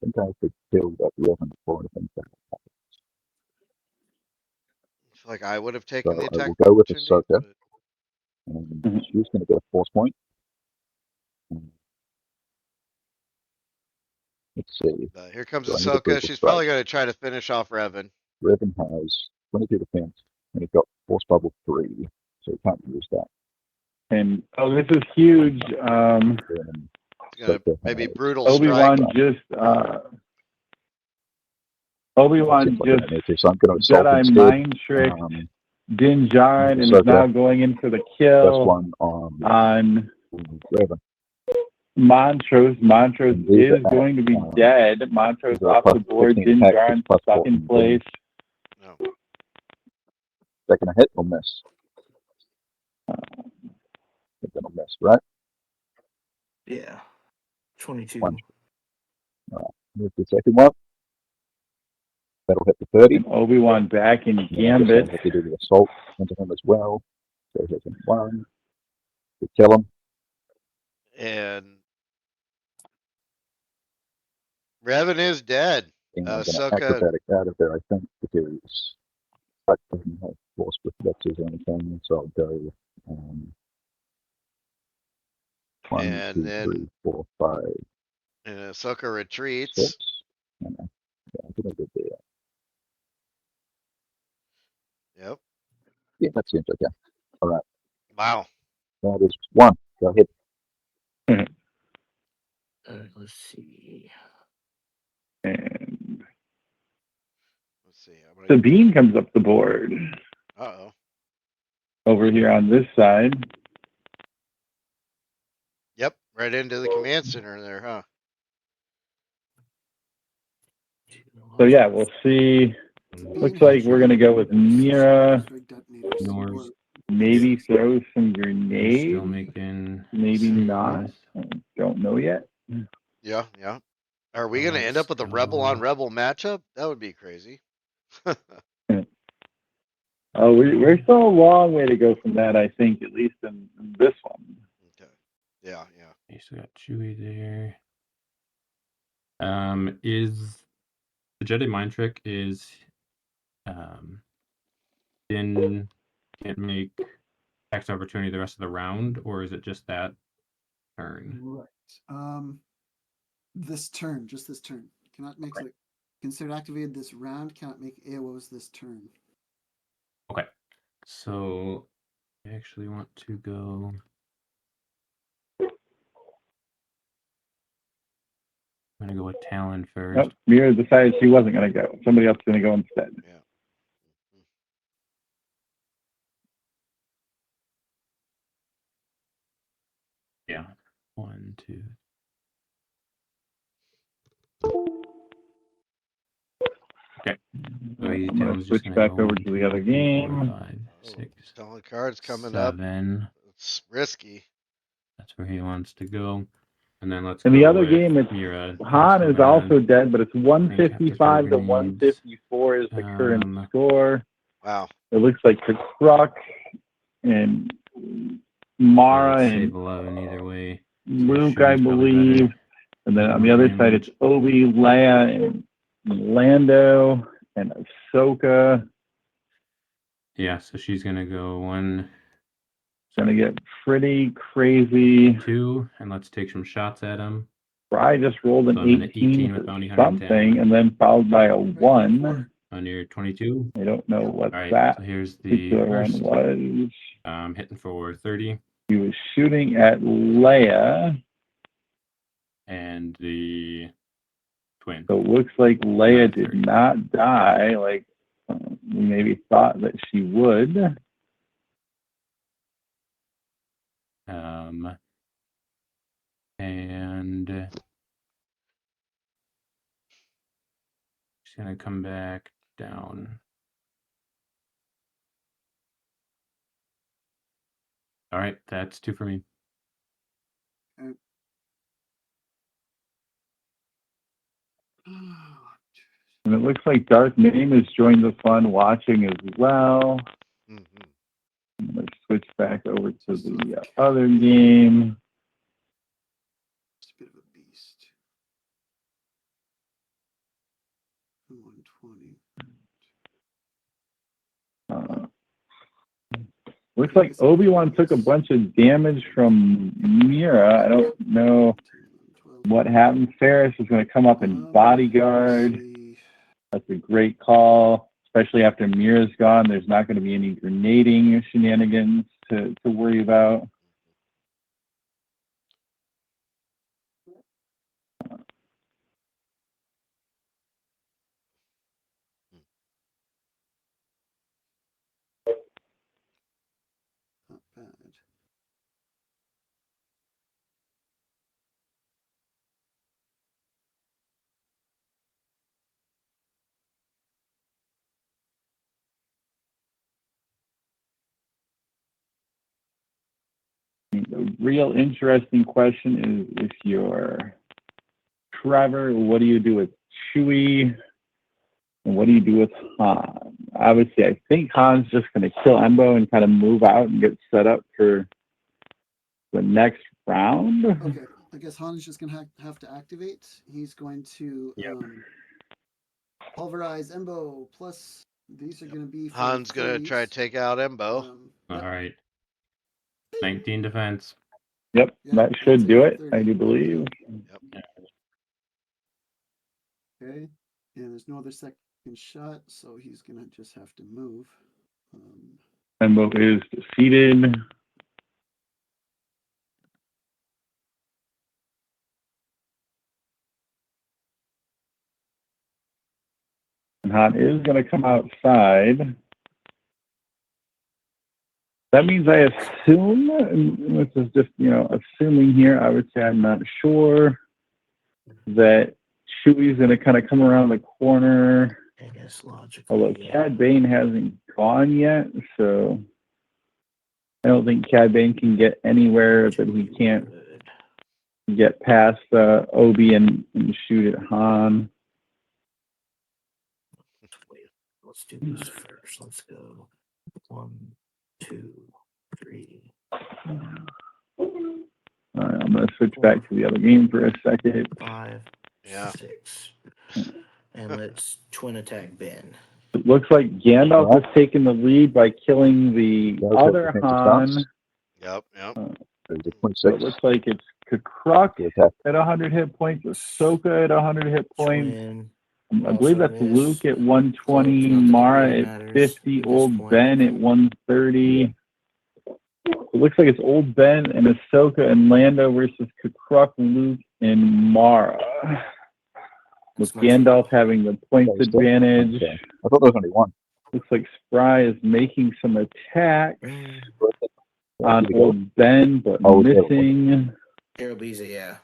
I think I could build up Revan before anything that happens. I feel like I would have taken the attack. I will go with opportunity, Ahsoka. And she's going to get a force point. Let's see. Here comes Ahsoka. She's probably going to try to finish off Revan. Revan has 22 defense, and he's got force bubble 3, so he can't use that. And this is huge. Maybe brutal Obi-Wan strike. just Jedi mind trick Din Djarin and is now going in for the kill one on Revan. Montrose. Montrose is going to be dead. Montrose off the board. Din Djarin stuck in place. No. They're going to hit or miss. They're going to miss, right? Yeah. 22. All right. Here's the second one. That'll hit the 30. And Obi-Wan back in Gambit. Have to do the assault into him as well. So here's 1 to kill him. And Revan is dead. Ahsoka acrobatic out of there, I think, because I doesn't have force reflexes or anything, so I'll go 1, and 2, then 3, 4, 5. And Ahsoka retreats. 6. Yeah, I think I did that. Yep. Yeah, that seems okay. All right. Wow. That is 1. Go ahead. Let's see. And Let's see. Sabine comes up the board. Uh-oh. Over here on this side. Yep, right into the command center there, huh? So yeah, we'll see. Looks like we're gonna go with Mira. Maybe throw some grenades. Still making maybe not. I don't know yet. Yeah. Are we gonna end up with a rebel on rebel matchup? That would be crazy. Oh, we're still a long way to go from that, I think, at least in this one. Okay. Yeah. You still got Chewie there. Is the Jedi mind trick is Din can't make tax opportunity the rest of the round, or is it just that turn? Right. This turn, just this turn. Cannot make like considered activated this round, cannot make AOs this turn. Okay. So I actually want to go. I'm gonna go with Talon first. Nope. Mira decided she wasn't gonna go. Somebody else is gonna go instead. Yeah. Yeah. 1, 2. Okay. So I'm gonna switch back over to the other game. 4, 5, 6. Stalling cards coming 7. up. It's risky. That's where he wants to go. And then let's in go the other with game, it's Mira. Han is also dead, but it's 155 to 154 is the current score. Wow. It looks like Kruk and Mara and 11 either way. Luke, I believe. And then on the other side, it's Obi, Leia, and Lando, and Ahsoka. Yeah, so she's going to go 1. It's going to get pretty crazy. 2, and let's take some shots at him. Spry just rolled an So I'm in the 18 18 for with bounty 110. something, and then followed by a 1. On your 22. I don't know what All right, that so here's the particular first. one was. Hitting for 30. He was shooting at Leia. And the twin. So it looks like Leia did 30. not die like we maybe thought that she would. And she's going to come back down. All right, that's 2 for me. And it looks like Darth Name has joined the fun watching as well. Let's switch back over to the other game. It's a bit of a beast. 120. Looks like Obi-Wan took a bunch of damage from Mira. I don't know what happened. Ferris is going to come up and bodyguard. That's a great call, especially after Mira's gone. There's not going to be any grenading shenanigans to worry about. Not bad. The real interesting question is if you're Trevor, what do you do with Chewie? And what do you do with Han? Obviously, I think Han's just going to kill Embo and kind of move out and get set up for the next round. Okay, I guess Han is just going to have to activate. He's going to pulverize Embo, plus these are going to be... Han's going to try to take out Embo. All right. 19 defense. Yep, that should do it, I do believe. Yep. Okay, and there's no other second shot, so he's going to just have to move. Embo is defeated. And Han is going to come outside. That means I assume, and this is just, assuming here, I would say I'm not sure, that Chewie's going to kind of come around the corner. I guess logically. Although Cad Bane hasn't gone yet, so I don't think Cad Bane can get anywhere that he can't get past Obi and shoot at Han. Let's do this first. Let's go 1, 2, 3. All right, I'm going to switch back to the other game for a second. 5, 6. And let's twin attack Ben. It looks like Gandalf has taken the lead by killing the other Han. Yep. So it looks like it's Kakruk at 100 hit points, Ahsoka at 100 hit points. Twin. I believe that's Luke at 120, Mara at 50, Old Ben at 130. It looks like it's Old Ben and Ahsoka and Lando versus Kakruk, Luke, and Mara. With Gandalf having the points advantage. Okay. I thought there was only one. Looks like Spry is making some attacks on Old Ben, but missing. Aerobiza, yeah.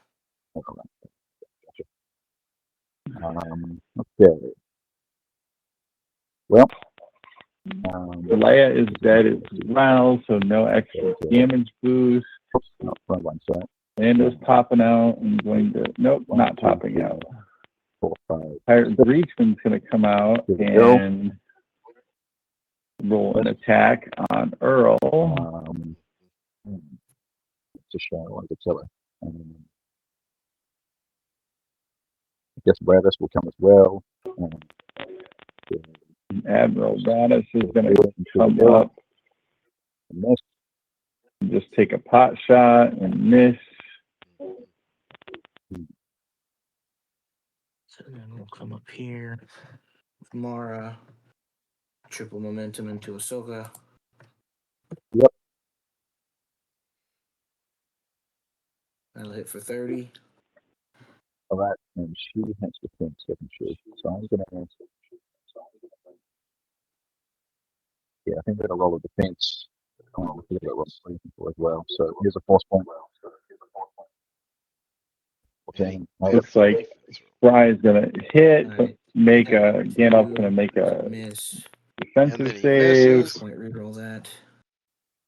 Okay. Well, Leia is dead as well, so no extra damage boost. No, front line set. Lando's popping out and going to... Nope, not popping out. 4, 5. Pirate Breachman's going to come out and roll an attack on Earl. It's a shot on the killer. I guess Bravis will come as well. Admiral Bravis is going to come up and just take a pot shot and miss. And then we'll come up here with Mara. Triple momentum into Ahsoka. Yep. That'll hit for 30. All right, and she has defense, doesn't she? So I'm gonna. Yeah, I think we're gonna roll a defense. I'm gonna look at what I'm looking for as well. So here's a force point. Okay. Looks like Fry is gonna hit, Alright. make a Gandalf's gonna make a Miss. defensive And then he save. misses. Point reroll that.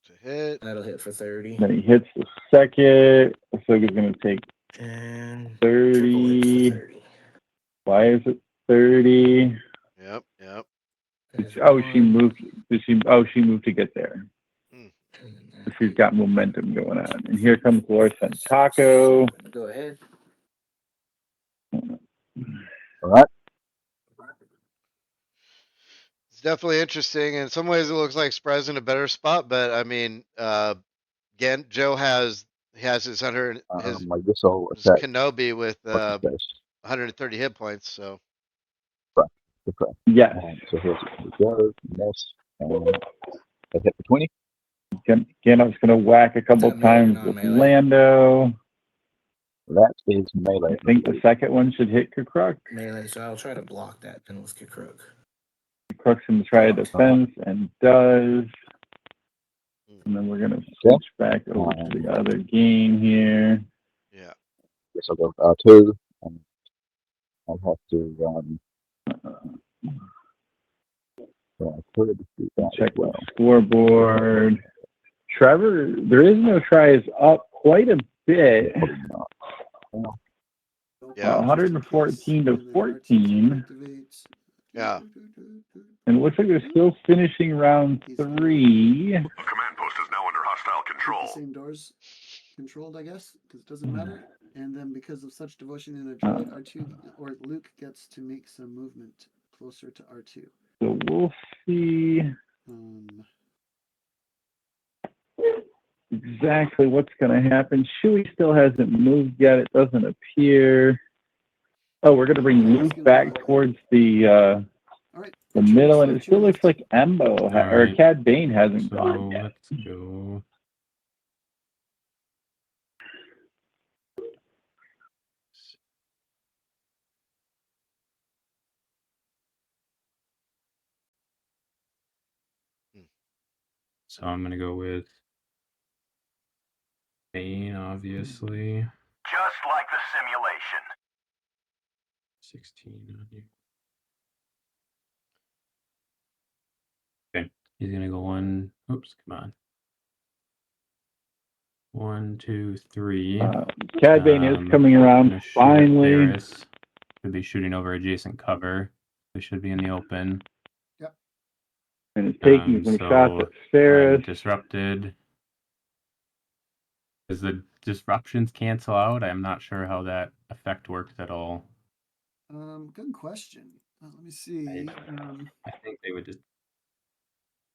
To hit. That'll hit for 30. Then he hits the second. Ahsoka's gonna take And 30. 30. Why is it 30? Yep. Oh, she moved. She moved to get there. Hmm. She's got momentum going on. And here comes Larson Taco. Go ahead. All right. It's definitely interesting. In some ways, it looks like Spry's in a better spot, but I mean, again, Joe has his I guess I'll his attack. Kenobi with What's his face? 130 hit points. So Okay. Yes. So here's we go. Miss. And I hit for 20. Gandalf's gonna whack a couple Is that melee or times with non-melee? Lando. That is melee. I think the second one should hit Kukruk. Melee, so I'll try to block that then with Kikruk. Kukruk's gonna try a defense and does. And then we're gonna switch back over to the other game here. yeah, Guess I'll go with R2. And I'll have to I could do that Check as well. the scoreboard. Trevor, Thereisnotry is up quite a bit. Probably not. Yeah. 114 to 14. Yeah. And it looks like they're still finishing round 3. A command post is now under hostile Keep control. the same doors controlled, I guess, because it doesn't matter. And then because of such devotion in a droid, R2 or Luke gets to make some movement closer to R2. So we'll see exactly what's going to happen. Chewie still hasn't moved yet. It doesn't appear. Oh, we're going to bring Luke back towards the middle, and it still looks like Embo or Cad Bane hasn't gone yet. Let's go. So I'm gonna go with Bane, obviously. Just like the simulation. 16 on you. Okay, he's gonna go one. Oops, come on. 1, 2, 3. Cad Bane is coming around finally. Theris. Should be shooting over adjacent cover. We should be in the open. Yep. And it's taking some shots at Theris. Disrupted. Does the disruptions cancel out? I'm not sure how that effect works at all. Good question. Let me see. I think they would just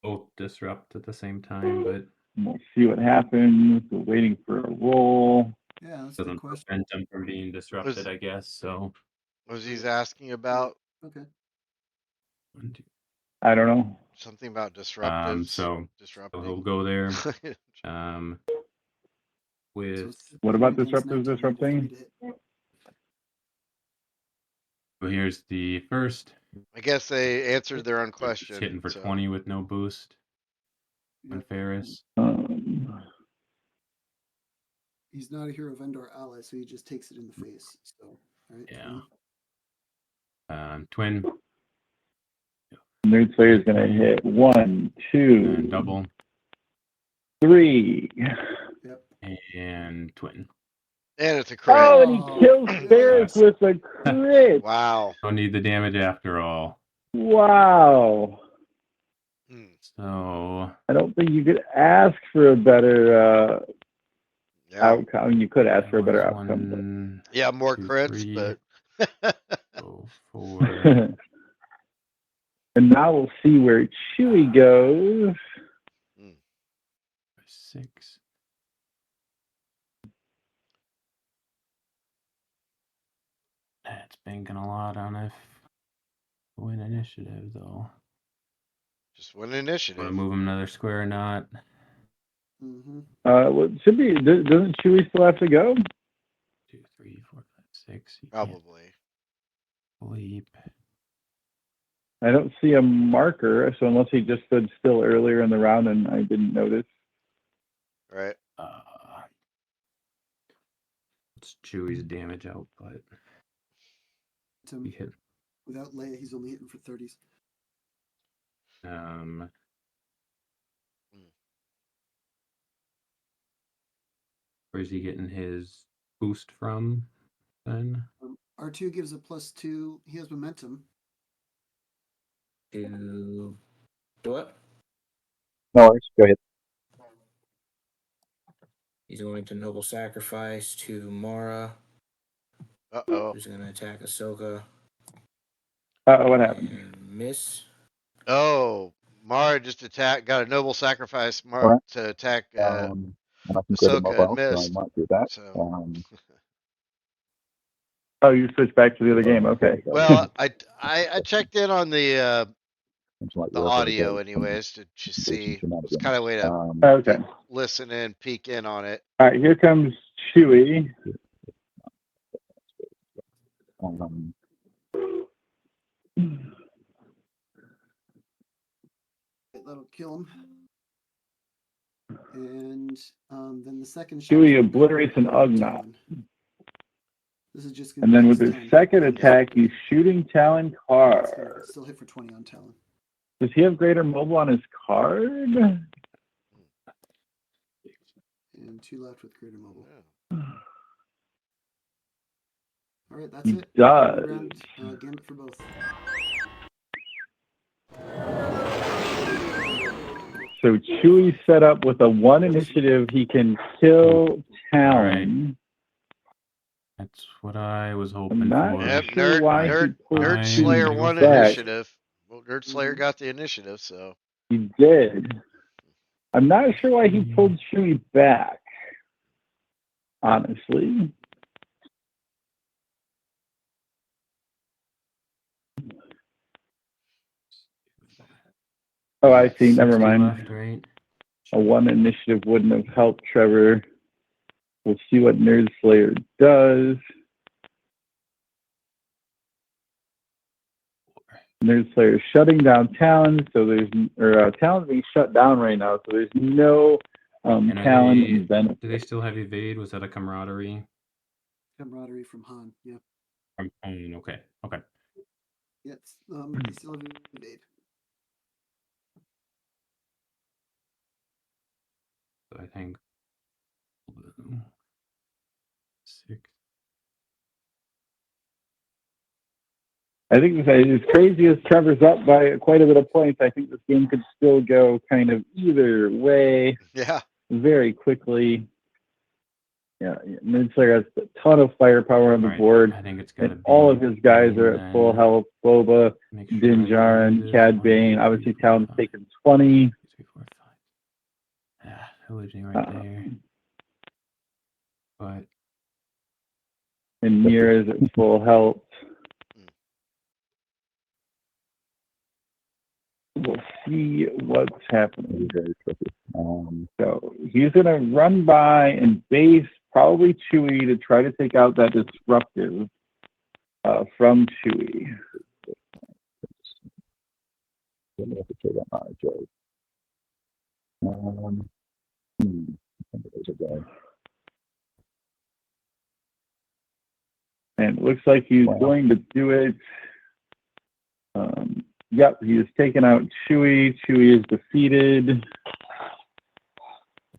both disrupt at the same time, but We'll see what happens. We're waiting for a roll. Yeah, that's a good doesn't question. prevent them from being disrupted, I guess. So what was he asking about? Okay. 1, 2. I don't know. Something about disruptives. So Disrupting. he'll go there. With What about disruptors disrupting? well, here's the first. I guess they answered their own It's question. hitting for so. 20 with no boost. On Yep. Ferris. He's not a hero vendor ally, so he just takes it in the face. So, all right. Yeah. Twin. Nerd Slayer is going to hit 1, 2, And double. 3. Yep. And twin. And it's a crit. Oh, and he kills Ferris with a crit. Wow. Don't need the damage after all. Wow. So I don't think you could ask for a better outcome. You could ask for a better outcome. But... Yeah, more 2, crits, 3. but Go 4. And now we'll see where Chewie goes. 6. That's banking a lot on if win initiative though. Just win Want initiative. to move him another square or not? Mm-hmm. Well, it should be. Doesn't Chewie still have to go? 2, 3, 4, 5, 6. You can't Probably. leap. I don't see a marker, so unless he just stood still earlier in the round and I didn't notice. Right. It's Chewie's damage output. He hit. Without Leia, he's only hitting for 30s. Where's he getting his boost from then? R2 gives a +2. He has momentum. Do what? No worries. Go ahead. He's going to noble sacrifice to Mara. Uh-oh. Who's going to attack Ahsoka? What happened? And miss. Oh, Mara just got a noble sacrifice Right. to attack And I can go to Ahsoka and mobile, so I missed. might do that. So. Oh, you switched back to the other game. Okay. Well, I checked in on the like audio anyways to see. It's kind of a way to Okay. listen in, peek in on it. All right, here comes Chewie. That'll kill him. And then the second Chewie obliterates an Ugnaught. This is just. And then with his second attack, he's shooting Talon card. Still hit for 20 on Talon. Does he have greater mobile on his card? And 2 left with greater mobile. All right, that's it. Does. Gambit for both. So Chewie set up with a 1 initiative. He can kill Talon. Right. That's what I was hoping I'm not for. Yep, sure why he pulled Nerd Chewie Slayer won back. initiative. Well, Nerd Slayer got the initiative, so. He did. I'm not sure why he pulled Chewie back, honestly. Oh, I see. Never 60 mind. left, right? A 1 initiative wouldn't have helped Trevor. We'll see what Nerd Slayer does. Nerd Slayer is shutting down Talon, so Talon's being shut down right now, so there's no Talon benefit. Do they still have evade? Was that a camaraderie? Camaraderie from Han, yeah. From Han, okay. Yes, they still have evade. So I think 6. I think as crazy as Trevor's up by quite a bit of points, I think this game could still go kind of either way. Yeah. Very quickly. Yeah, Nerd Slayer has a ton of firepower on the board. I think it's and all of his guys are at full health. Boba, Din Djarin, Cad Bane. Obviously, Talon's taken 20. 2, 3, 4, 5. Yeah, illusion right there. But And Mira's at full health. We'll see what's happening. So he's going to run by and base probably Chewie to try to take out that disruptive from Chewie. And it looks like he's going to do it. Yep, he has taken out Chewie. Chewie is defeated.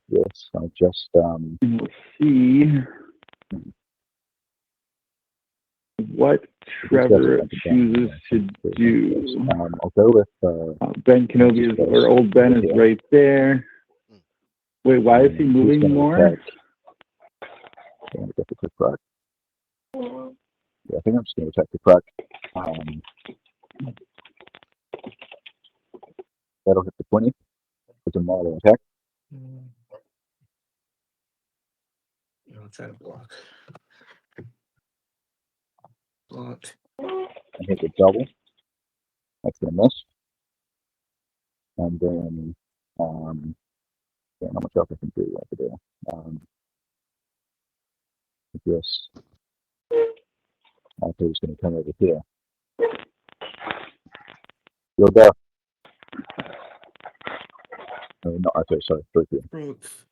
Yes, I just we'll see what Trevor chooses to do. I'll go with Ben Kenobi or old Ben is right there. Wait, why is he moving more? Get the quick crack. Yeah, I think I'm just going to attack the crack. That'll hit the 20. It's a model attack. I'll try to block. Blocked. and hit the double. That's going to miss. And then, how much else I can do right there? Yes. I thought he was going to come over here. You'll go. No, okay, sorry. Brooks.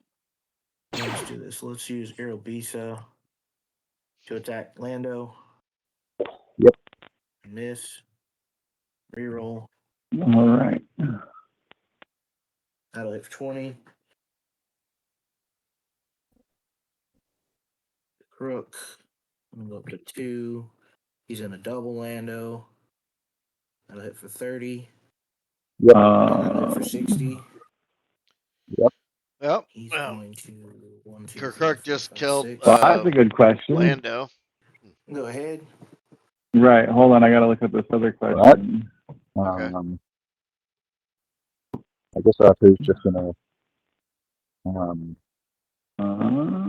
Let's do this. Let's use Arabisa to attack Lando. Yep. Miss. Reroll. All right. That'll hit for 20. Crook. I'm going to go up to 2. He's in a double Lando. That'll hit for 30. Yep. That'll hit for 60. Yep. Well, He's going to 1, 2, 3, Kirk 4, just 5, killed 6. Well, that's a good question. Lando. Go ahead. Right. Hold on. I got to look at this other question. Okay. I guess Arthur's just going to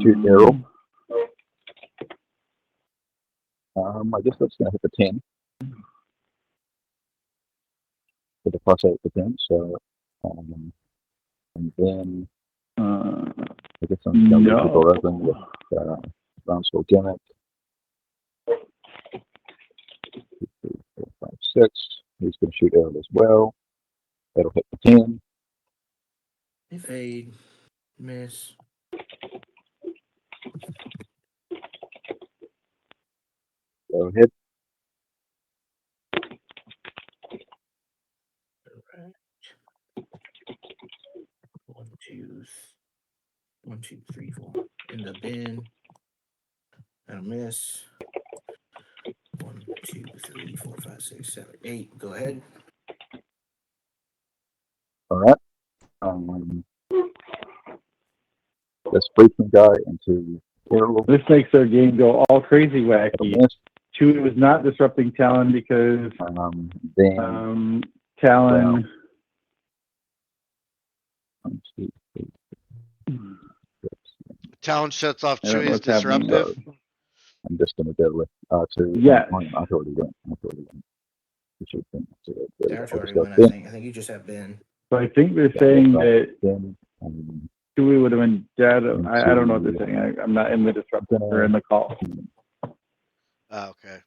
shoot arrow. I guess that's going to hit the 10. With the +8 for 10. So, and then I guess I'm going to go open with round school gimmick. 2, 3, 4, 5, 6. He's going to shoot arrow as well. That'll hit the 10. Evade. Miss. Go ahead. Alright. 1, 2, 3, 4. In the bin. That'll miss. 1, 2, 3, 4, 5, 6, 7, 8. Go ahead. All right. Let's break some guy into arrow. This makes our game go all crazy wacky. Chewie was not disrupting Talon because then Talon. 1, 2, 3, 4, 6. Talon shuts off I don't know Chewie's what's happening. disruptive. I'm just going to go with R2. Yes. I've already went. That's already went, I think. I think you just have Ben. So I think they're saying that Then, Chewie would have been dead. I don't know what they're saying. I'm not in the disruption or in the call. Oh, okay.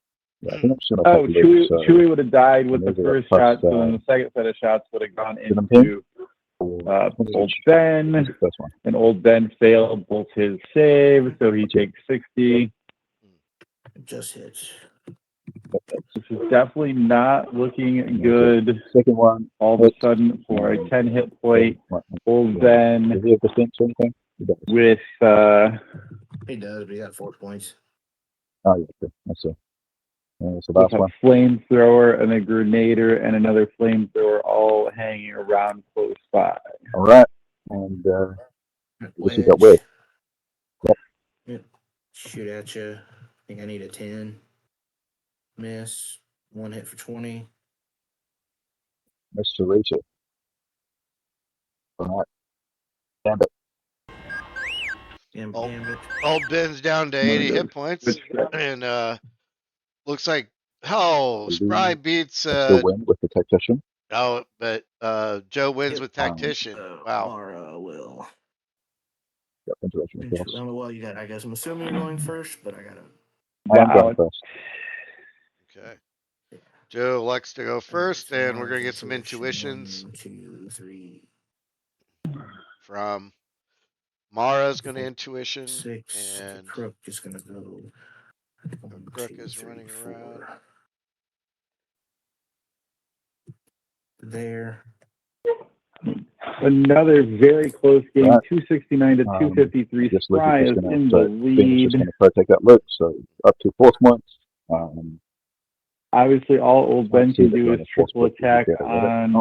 yeah, I think I'm just gonna take Luke, so Chewie would have died with the maybe first plus, shot, so then the second set of shots would have gone Did I into Old Ben, this is the first one. and Old Ben failed both his saves, so he takes 60. It just hits. This is definitely not looking good Second one. all of a sudden for a 10 hit point. Old Ben Does he have percent or anything? He does. with He does, but he got 4 points. Oh yeah, okay. That's it. So with last a one. flamethrower and a grenader and another flamethrower all hanging around close by. All right, and this is got wedge. Yep. Shoot at you. I think I need a 10. Miss. 1 hit for 20. Mr. Rachel. All right. Gambit. Gambit. Old Ben's down to 80 hit points, and looks like Spry beats Still win with the tactician. but Joe wins with tactician. Wow. Mara will. Yep, interaction with I don't know what you got. I guess I'm assuming you're going first, but I gotta. I'm going first. Okay. Joe likes to go first, and we're gonna get some intuitions. 1, 2, 3. From Mara's gonna intuition, 6. and The crook is gonna go. the crook is running around. There. Another very close game, 269 to 253. Spry is in the lead. Just going to take that look, so up to 4 points. Obviously, all Old Ben can do is triple attack on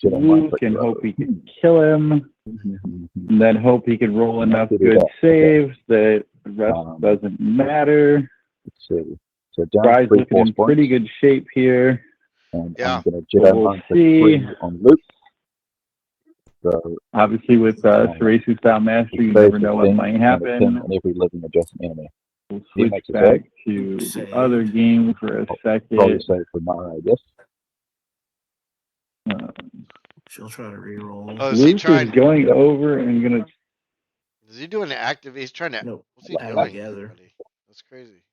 Luke and hope he can kill him, and then hope he can roll enough good saves that the rest doesn't matter. Let's see. So Spry's looking in pretty good shape here. And yeah. I'm going to Jedi Mind for 3 on Luke. So, obviously, with Thereisnotry style mastery, you never know what might happen. And every living adjacent enemy. We'll He switch makes a back save. to the Save. other game for a Probably second. save for Mara, I guess. She'll try to reroll. Oh, is he Luke trying? is going over and gonna. Is he doing an active? He's trying to. Nope. What's he Add doing? together. Buddy? That's crazy.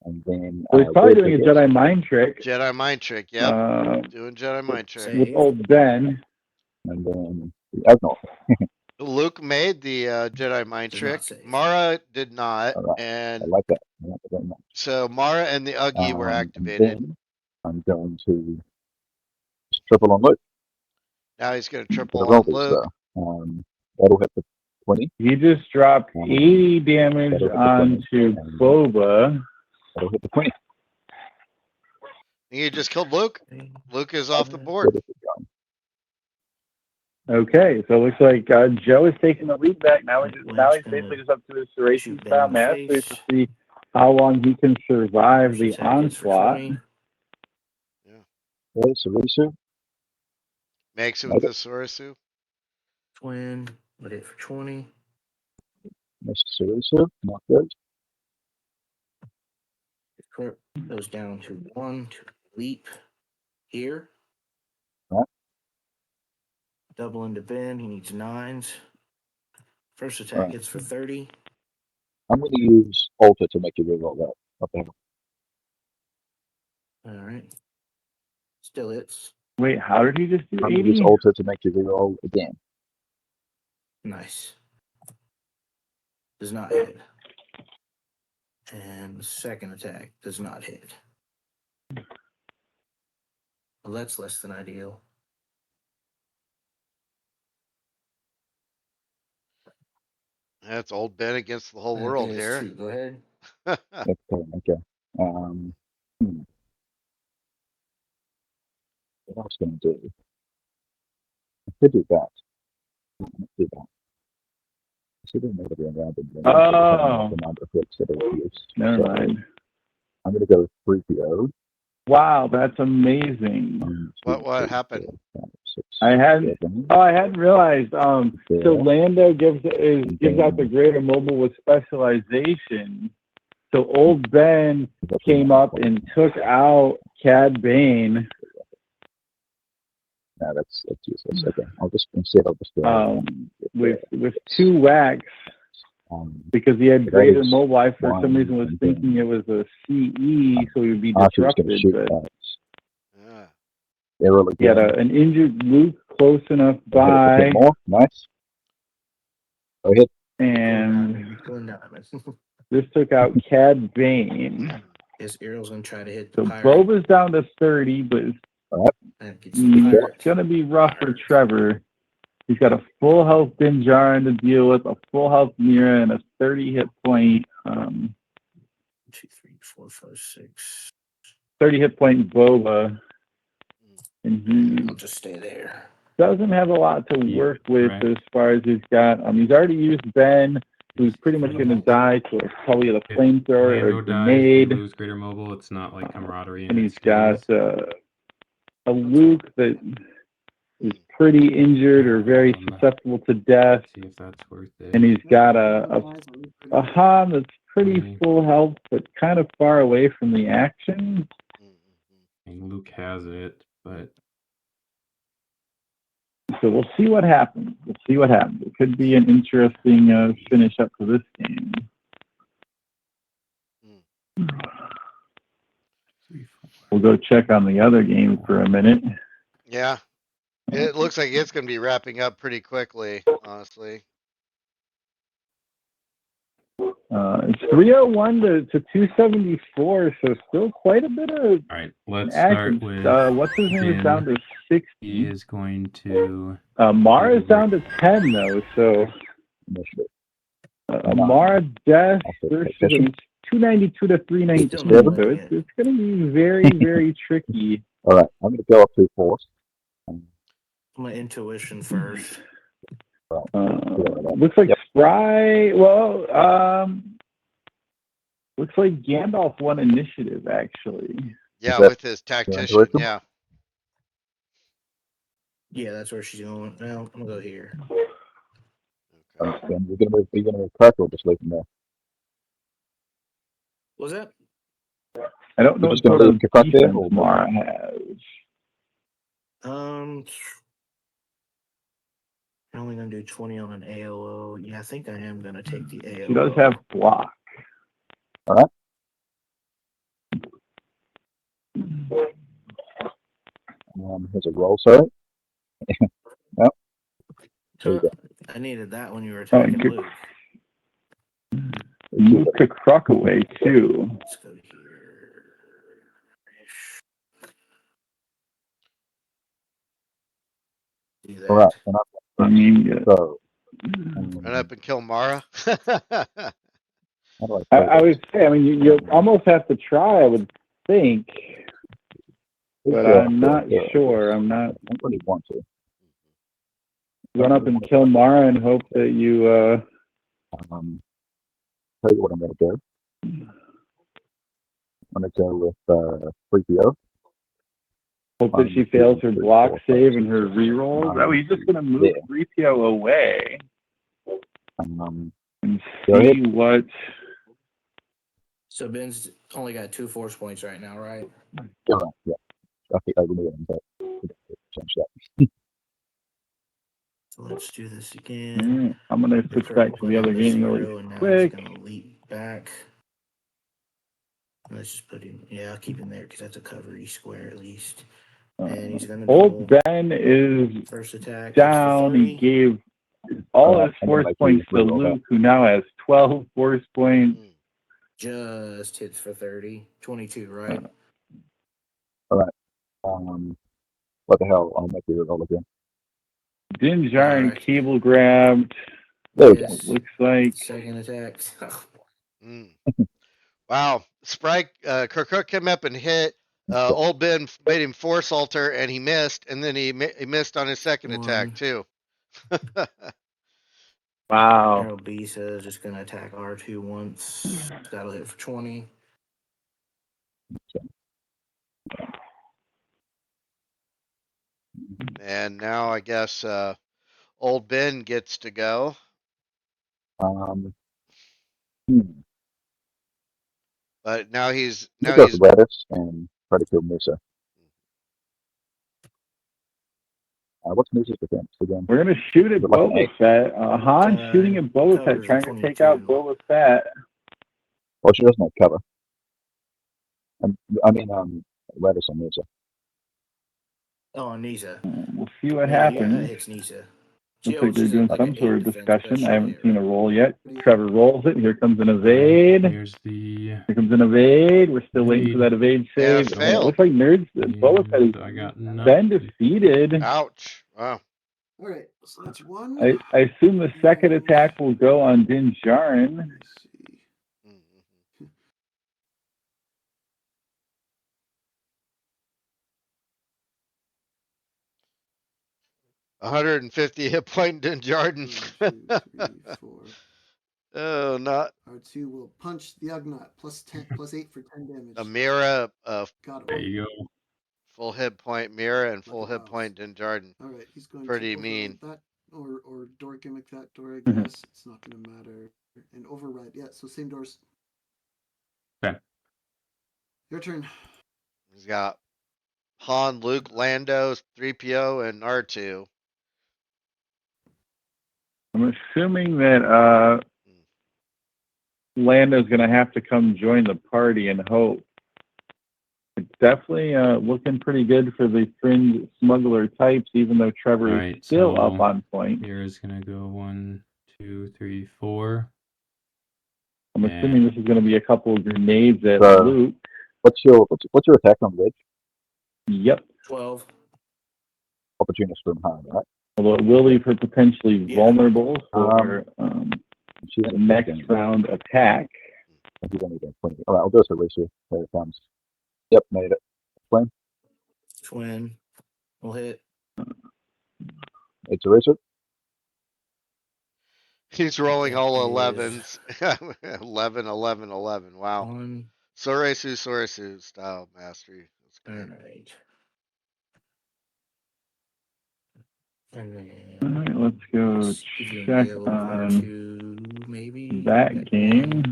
And then Well, he's probably Red, doing I a guess. Jedi mind trick. Jedi mind trick. Yep. Doing Jedi mind trick. Save. With old Ben. And then the Ugnaught. Luke made the Jedi mind Does not trick. save. Mara did not, All right. I and like that. I like that very much. so Mara and the Uggy were And activated. then I'm going to just triple on Luke Now he's going to for triple the on rollers Luke. there. That'll hit the 20. He just dropped 80 damage That'll hit the 20. onto And Boba. that'll hit the 20. You just killed Luke. Luke is off the board. Good if it's going. Okay, so it looks like Joe is taking the lead back. Now he's Gonna basically just up to his Thereisnotry shoot Ben style in the mastery face. to see how long he can survive First the attack hits for onslaught. 20. Okay, so Risu. Makes it with the Sorisu. Twin. Would hit for 20. Mr. Risu. Not good. It goes down to 1 to leap here. Right. Double into Ben. He needs 9s. First attack Right. hits for 30. I'm going to use Alter to make you reroll that. Up there. All right. Still hits. Wait, how did he just do I'm going to use 80? Alter to make you reroll again. Nice. Does not hit. And the second attack does not hit. Well, that's less than ideal. That's old Ben against the whole That world is here. 2. Go ahead. Okay. What else going to do? I could do that. Do that. I should have made it around Oh. the number of hits that are used. Never So mind. I'm going to go with 3PO. Wow, that's amazing. 1, 2, What 3, happened? 4, 5, 6, I hadn't. 7. Oh, I hadn't realized. So Yeah. Lando gives out the greater mobile with specialization. So old Ben came up and took out Cad Bane. No, that's useless. Okay, I'll just With 2 whacks because he had greater mobile. I for some reason was thinking it was a CE, so he would be disrupted. But Yeah. he had an injured Luke close enough by, more. Nice. Go ahead. and Going down. this took out Cad Bane. His arrow's going to try to hit So the pirate. Boba's down to 30, but That gets the pirate. it's going to be rough for Trevor. He's got a full health Dinjarin to deal with, a full health Mira, and a 30 hit point. 2, 3, 4, 5, 6. 30 hit point Boba. And I'll just stay there. he doesn't have a lot to work with right. as far as he's got. He's already used Ben, who's pretty much going to die to probably a flamethrower or Lando a dies, we grenade. lose greater mobile. It's not like camaraderie. And it he's got stays. a Luke that is pretty injured or very susceptible to death. See if that's worth it. And he's got a Han that's pretty Mhm. full health, but kind of far away from the action. And Luke has it, but So we'll see what happens. It could be an interesting finish up to this game. We'll go check on the other game for a minute. Yeah. It looks like it's going to be wrapping up pretty quickly, honestly. It's 301 to 274, so still quite a bit of all right. Let's action. start with What's his name is Ben. down to 60. He is going to Mara's down to 10 though, so Mara death versus 292 to 319. So it's going to be very, very tricky. All right, I'm going to go up to force. My intuition first. Looks like Spry. Well, looks like Gandalf won initiative actually. Yeah, with his tactician. Yeah. Yeah, that's where she's going. Well, I'm gonna go here. You're gonna move Crack or just leave him there? Was that? I don't know You're what just gonna sort leave of Kakak there, defense or Mara has. I'm only gonna do 20 on an AOO. Yeah, I think I am gonna take the AOO. She does have block. all right? Here's a roll, sorry. Yep. There you go. I needed that when you were Oh, attacking and Luke. move Kakrook away too. Let's go here. Do that. All right. And I mean, so, Run up and kill Mara. how do I would say, I mean, you almost have to try, I would think, but I'm not sure. I'm not. I don't really want to. Run up and kill Mara and hope that you. Tell you what I'm gonna do. I'm gonna go with 3PO. Hope that she fails her block save and her rerolls. Oh, he's just gonna move 3PO away and see what. So Ben's only got 2 force points right now, right? Yeah. I think I remove him, but change that. So let's do this again. I'm gonna switch back to the other game really quick. He's gonna leap back. Let's just put him. Yeah, I'll keep him there because that's a covery square at least. And he's gonna Old Ben is first attack down. He gave all his force points to Luke, who now has 12 force points. Just hits for 30. 22, right? All right. What the hell? I'll make you roll again. Din Djarin cable grabbed. There we go. Looks like second attack. Wow. Sprite Kirkuk came up and hit. Old Ben made him force alter and he missed, and then he missed on his second attack too. Wow. Arrow B says just gonna attack R2 once. That'll hit for 20. And now I guess Old Ben gets to go. But now he's Redis and try to kill Musa. What's Musa's defense again? We're gonna shoot at Boba Fett. Han shooting at Boba Fett, trying to take out Boba Fett. Well, she doesn't have cover. I mean, Redis and Musa. Oh, Nisa. We'll see what happens. Yeah, that hits Nisa. Looks like they're doing some sort of discussion. I haven't seen a roll yet. Trevor rolls it. Here comes an evade. Here comes an evade. We're still waiting for that evade save. Yeah, looks like nerds. Boba Fett has been defeated. Ouch. Wow. All right, so that's one. I assume the second attack will go on Din Djarin. Let's see. 150 hit point in Jordan. 1, 2, 3, 4. Oh, not. R2 will punch the Ugnaught plus 8 for 10 damage. A Mira, Got it. There you go. Full hit point Mira and full hit point Din Djarin. All right, he's going pretty to mean. That or door gimmick that door, I guess. It's not going to matter. And override. Yeah, so same doors. Okay. Your turn. He's got Han, Luke, Lando, 3PO, and R2. I'm assuming that Lando's going to have to come join the party and hope. It's definitely looking pretty good for the fringe smuggler types, even though Trevor is still up on point. Here is going to go 1, 2, 3, 4. I'm assuming this is going to be a couple of grenades at Luke. What's your attack on Wedge? Yep. 12. Opportunist from Han, right? Although it will leave her potentially vulnerable for the next round attack. He's only got 20. All right, I'll go to Racer. There it comes. Yep, made it. Flame. Twin. We'll hit. It's a Racer. He's rolling all 11s. 11, 11, 11. Wow. Soresu style mastery. That's great. All right. And All then right, let's go give you an check AO on R2, maybe. that game.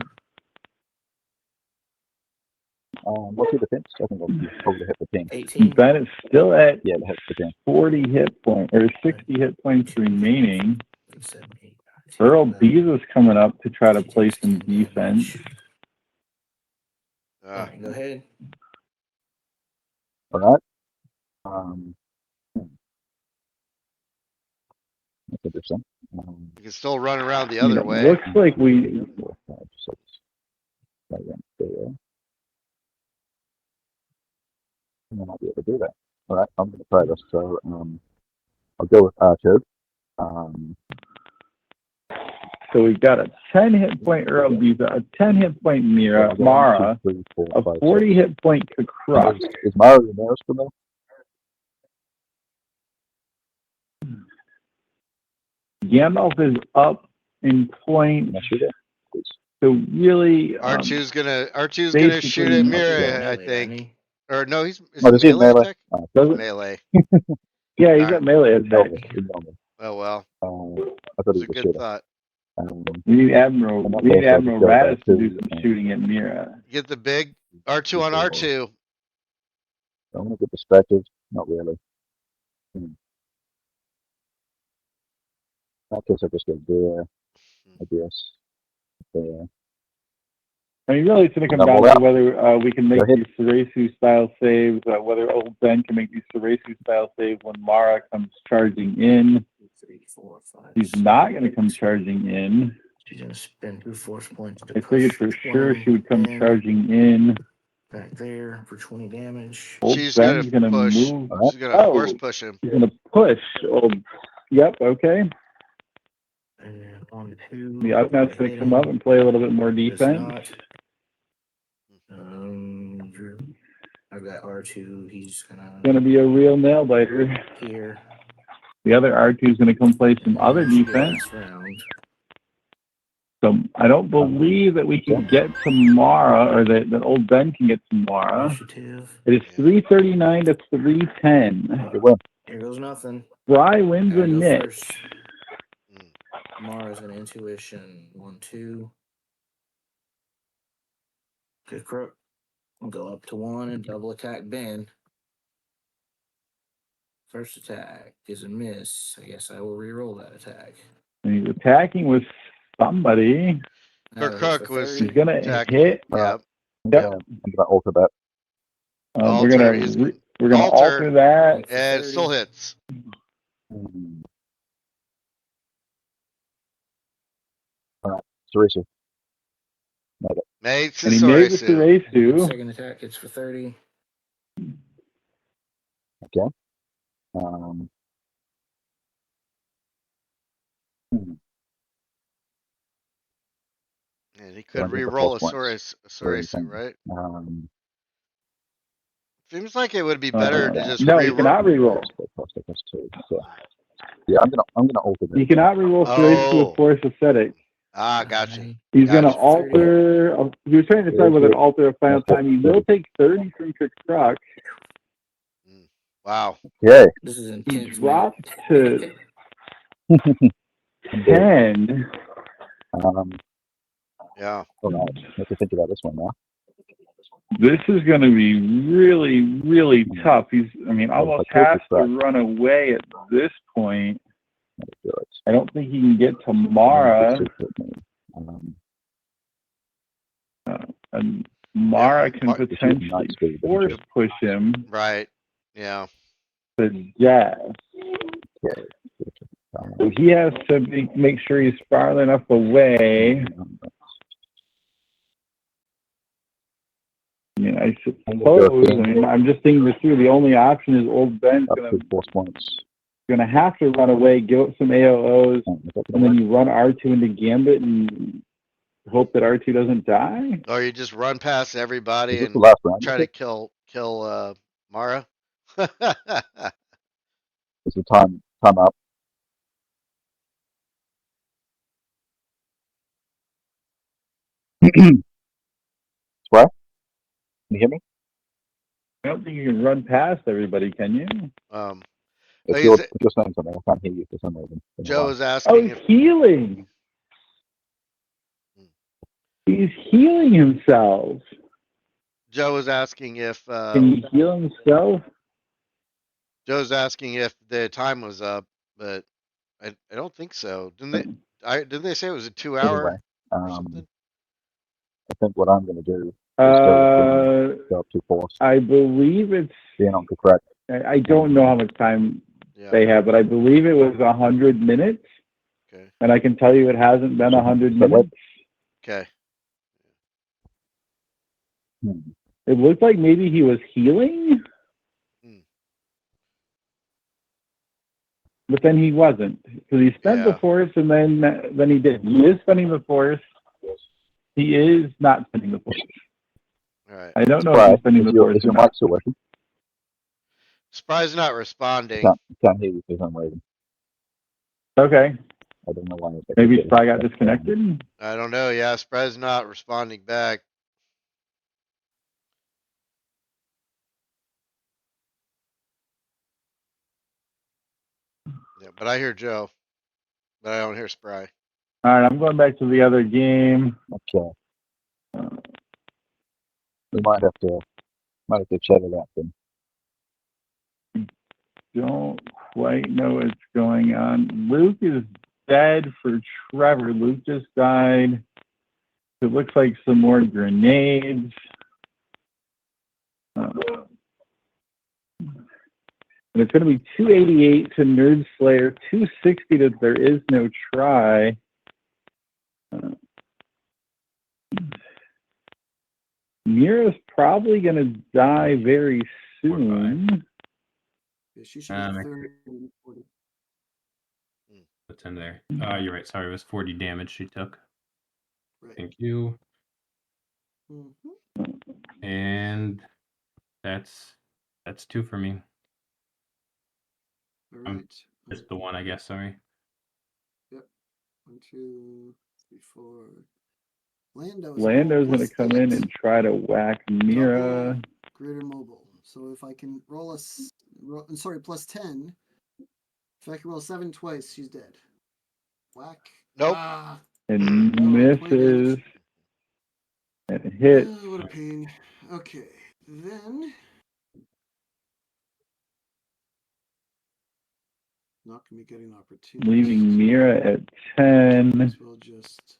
What's your defense? I think I'll probably hit the 10. 18. Ben is still at Yeah, it hits the 10. 40 hit points, or 60 hit points remaining. 7, 8, 9, 10, Earl 11. Bees is coming up to try to She play takes some 10 damage. defense. All right, go ahead. All right. That's interesting. You can still run around the I mean, other it way. looks like we 4, 5, 6. That went there. I might not be able to do that. All right, I'm going to try this. So I'll go with R2. So we've got a 10 hit point Earl Bees, a 10 hit point Mara, 1, 2, 3, 4, a 5, 40 6. hit point Kakruk. Is Mara the nearest for me? Gandalf is up in points. Can I shoot it? Please. So really, R2's gonna shoot basically- at Yeah. Mira, I Melee, think. isn't he? Or no, is Oh, he does he have melee melee? attack? doesn't, Melee. yeah, he's Alright. got melee Ignore attack. me. Ignore me. Oh well, I thought it's he a was a good shooter. thought. We need Admiral In that we need case, I'll Admiral just go back Radis to do to, some shooting at Mira. Get the big R2 on R2. I'm going to get distracted. Not really. In that case, I'll just go there, I guess. There. I mean, really, it's going to come Double down to up. whether we can make Go ahead. these Theresu style saves, whether old Ben can make these Theresu style saves when Mara comes charging in. 3, 4, 5. She's not going to come charging in. She's gonna spend 2 force points to I figured for push sure 20 she would come in, charging in. back there for 20 damage. Old She's Ben's gonna going to push. move. All right. She's gonna force Oh, push him. she's going to push. Yep, okay. And on 2. The Ugnaughts going to come up and play a little bit more Does defense. not. Drew. I've got R2. He's Going gonna to be a real nail biter. here. The other R2 is going to come play some other And she defense. gets round. So I don't believe that we can get to Mara, or that old Ben can get to Mara. Initiative. It is 339 to 310. Good win. Here goes nothing. Fry wins I a go nit. first. Mara's an intuition. 1, 2. Good crook. Go up to 1 and double attack Ben. First attack is a miss. I guess I will re-roll that attack. And he's attacking with somebody. Kirk was He's going to attacking. hit. Yeah. I'm going to alter that. We're Alter, going he's- to alter. alter that. And it still hits. All right. Theresu. Mates And is he made the Theresu. Theresu. Second attack hits for 30. Okay. And he could Don't get the re-roll a force Theresu, right? Um, Seems like it would be better to just No, you re-roll. cannot re-roll. so, yeah, I'm gonna alter that. You cannot re-roll Theresu with Force Ascetic. Ah, gotcha. He's going to Gotcha. alter. He was trying to decide whether to alter a final time. He will take 30 from Kakruk. Wow. Yeah. This is He intense. dropped to 10. Yeah. All right. Let's think about this one now. This is going to be really, really tough. Almost has to run away at this point. I don't think he can get to Mara. And Mara can potentially force push him Right. Yeah. to death. So he has to make sure he's far enough away. I suppose. I'm just thinking this through. The only option is old Ben's going to have to run away, give up some AOs, and then you run R2 into Gambit and hope that R2 doesn't die. Or you just run past everybody and try to kill Mara. Is the time up? What? Can you hear me? I don't think you can run past everybody, can you? If Like, you're saying something, I can't hear you for some reason. Joe was Oh, asking if healing. He's healing himself. Joe was asking if Can he heal himself? Joe's asking if the time was up, but I don't think so. Didn't they say it was a 2 hour Anyway, or something? I think what I'm going to do is go up to force. I believe it's. Being on the correct. I don't know how much time Yeah. they have, but I believe it was 100 minutes. Okay. And I can tell you it hasn't been 100 minutes. Okay. It looked like maybe he was healing, but then he wasn't. Because he spent the force, and then he did. He is spending the force. He is not spending the force. All right. I don't know if he's spending the force. Is your mic still working? Spry's not responding. Can't hear you for some reason. Okay. I don't know why. Maybe Spry got disconnected? I don't know. Yeah, Spry's not responding back. Yeah, but I hear Joe, but I don't hear Spry. All right, I'm going back to the other game. Okay. We might have to chat it out then. Don't quite know what's going on. Luke is dead for Trevor. Luke just died. It looks like some more grenades. And it's going to be 288 to Nerd Slayer, 260 to There Is No Try. Mira's probably going to die very soon. Yeah, she should be 30 and 40. What's in there? You're right. Sorry, it was 40 damage she took. Right. Thank you. Mm-hmm. And that's 2 for me. All right. Just the one, I guess. Sorry. Yep. 1, 2, 3, 4. Lando's going to come in and try to whack Mira. Greater mobile. So if I can roll plus 10. If I can roll 7 twice, she's dead. Whack. Nope. And misses. And hits. Oh, what a pain. Okay. Then. Not going to be getting opportunity. Leaving Mira at 10. As well just.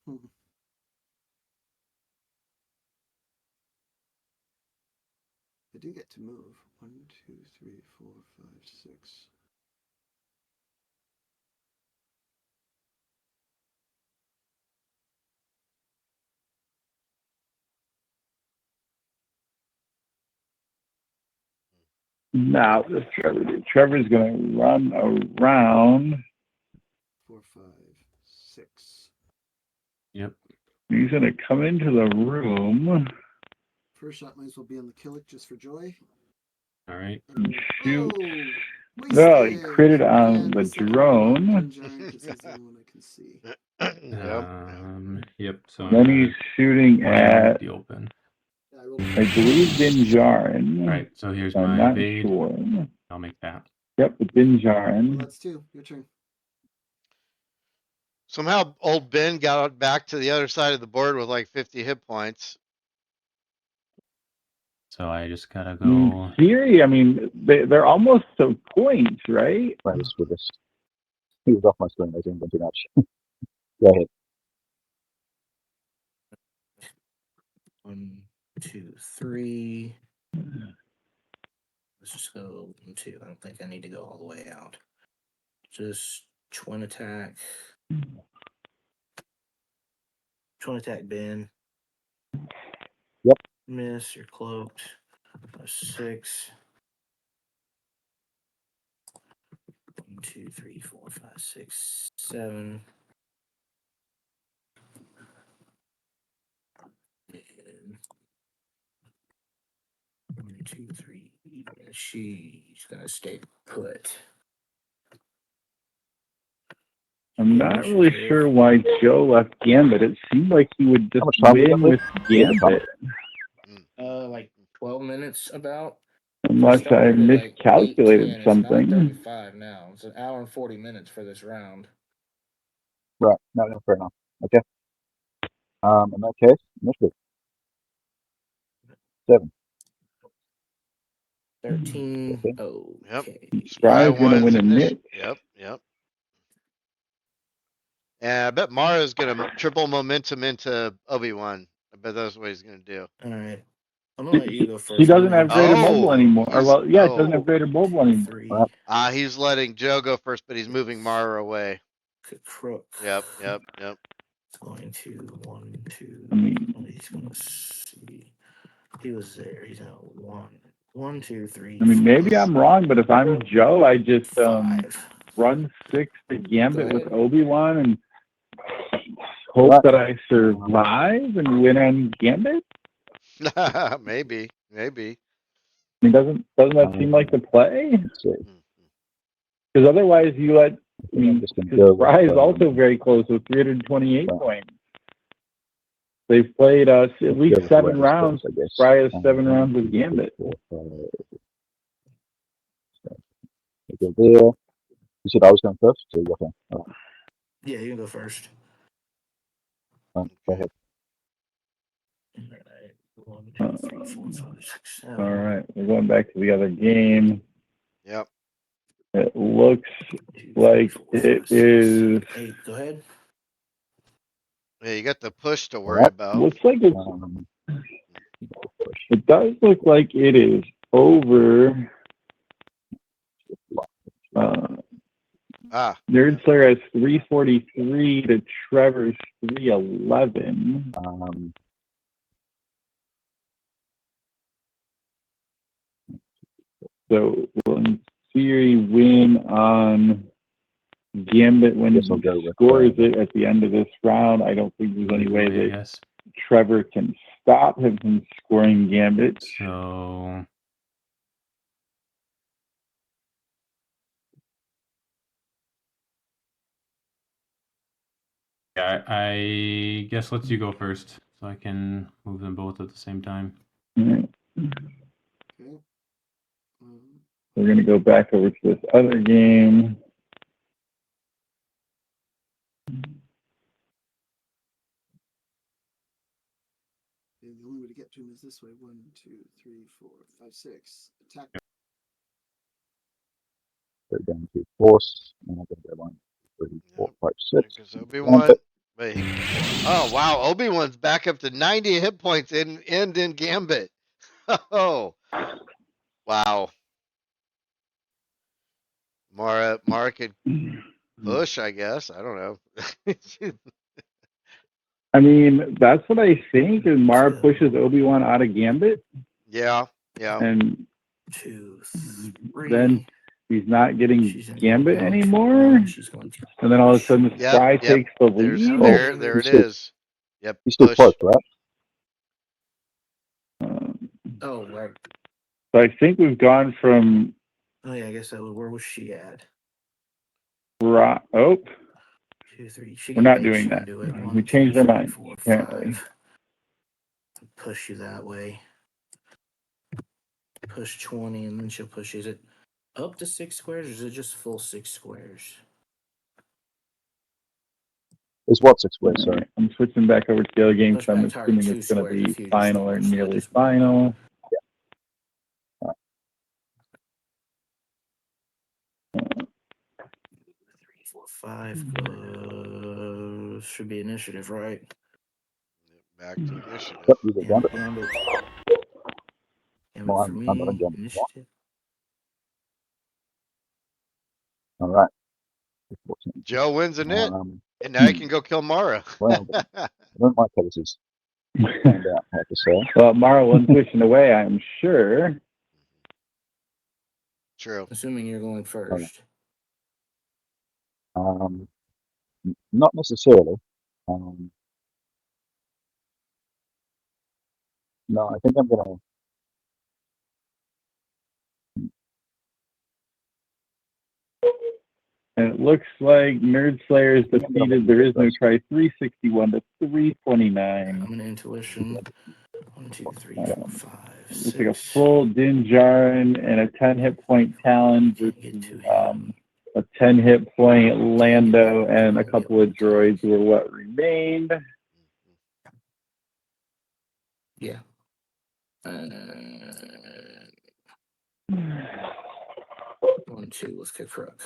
I do get to move. 1, 2, 3, 4, 5, 6. Now, Trevor's going to run around. 4, 5, 6. Yep. He's going to come into the room. First shot might as well be on the Killick just for joy. All right. And shoot. Oh, No, he critted on the drone. That's the only one I can see. Yep. So Then he's shooting at, the open. I believe, Dinjarin. All right. So here's I'm my not evade. sure. I'll make that. Yep, the Dinjarin. Well, that's 2. Your turn. Somehow old Ben got back to the other side of the board with like 50 hit points. So I just gotta go. In theory, I mean, they're almost to points, right? Right, with this. He was off my screen. I didn't do much. Go ahead. 1, 2, 3. Let's just go 1, 2. I don't think I need to go all the way out. Just twin attack. Twin attack Ben. Yep. Miss, you're cloaked. 6. 1, 2, 3, 4, 5, 6, 7. And 1, 2, 3. She's gonna stay put. I'm not really sure why Joe left Gambit. It seemed like he would just win with Gambit. Like 12 minutes about. Unless I miscalculated something. 9:35 now. It's an hour and 40 minutes for this round. Right. No, fair enough. Okay. In that case, initiative. 7. 13. Okay. Okay. Spry's going to win a niche. Yep. And I bet Mara's gonna triple momentum into Obi-Wan. I bet that's what he's gonna do. All right. I'm gonna let you go first. He doesn't have greater mobile anymore. Or, well, yeah, it doesn't have greater mobile anymore. 3. He's letting Joe go first, but he's moving Mara away. Crook. Yep. It's going to 1, 2. I mean, He's gonna see. He was there. He's at 1. 1, 2, 3. I mean, maybe I'm wrong, but if I'm Joe, I just 5. run 6 to Gambit with Obi-Wan and hope that I survive and win on Gambit. Maybe. I mean, doesn't that seem like the play? Because otherwise, you let. I mean, Spry is also very close with 328 points. They've played at least 7 rounds. Spry has 7 rounds with Gambit. Okay, there. You said I was going first, so you okay. Yeah, you can go first. Go ahead. All right. 1, 2, 3, 4, 5, 6, 7. All right, we're going back to the other game. Yep. It looks like it is. 8. Go ahead. Yeah, you got the push to worry about. Looks like it's. It does look like it is over. Nerd Slayer has 343 to Trevor's 311. So will in theory win on Gambit when he scores it at the end of this round. I don't think there's any way that Trevor can stop him from scoring Gambit. So yeah, I guess let's you go first so I can move them both at the same time. Right. We're going to go back over to this other game. The only way to get to him is this way. 1, 2, 3, 4, 5, 6. Attack. Go down to force, and I'm going to go 1, 2, 3, 4, 5, 6. Because Obi-Wan. Oh wow, Obi-Wan's back up to 90 hit points in Gambit. Oh wow. Mara could push, I guess. I don't know. I mean, that's what I think. Is Mara pushes Obi-Wan out of Gambit? Yeah. And 2, 3. then he's not getting Gambit anymore. And then all of a sudden, Spry takes the lead. There it is. Yep. He's still close, right? Right. So I think we've gone from. Oh yeah, I guess that was, where was she at? Oh. 2, 3. We're not doing that. We changed our mind, apparently. Push you that way. Push 20, and then she'll push. Is it up to 6 squares, or is it just full 6 squares? It's what 6 squares, sorry. Right. I'm switching back over to the other game, so I'm assuming it's going to be final or nearly final. Yeah. 3, 4, 5. Should be initiative, right? Back to initiative. Yep, you get Gambit. Gambit Well, for me. I'm not on Gambit. Initiative. All right. Joe wins a nit, and now he can go kill Mara. Well, I don't like cases. I have to say. Well, Mara wasn't pushing away, I'm sure. True. Assuming you're going first. Not necessarily. No, I think I'm gonna. And it looks like Nerd Slayer is defeated. Thereisnotry 361 to 329. I'm an intuition. 1, 2, 3, 4, 5, 6. Looks like a full Din Djarin and a 10 hit point Talon versus a 10 hit point Lando, and a couple of droids were what remained. Yeah. 1, 2, let's kick Rook.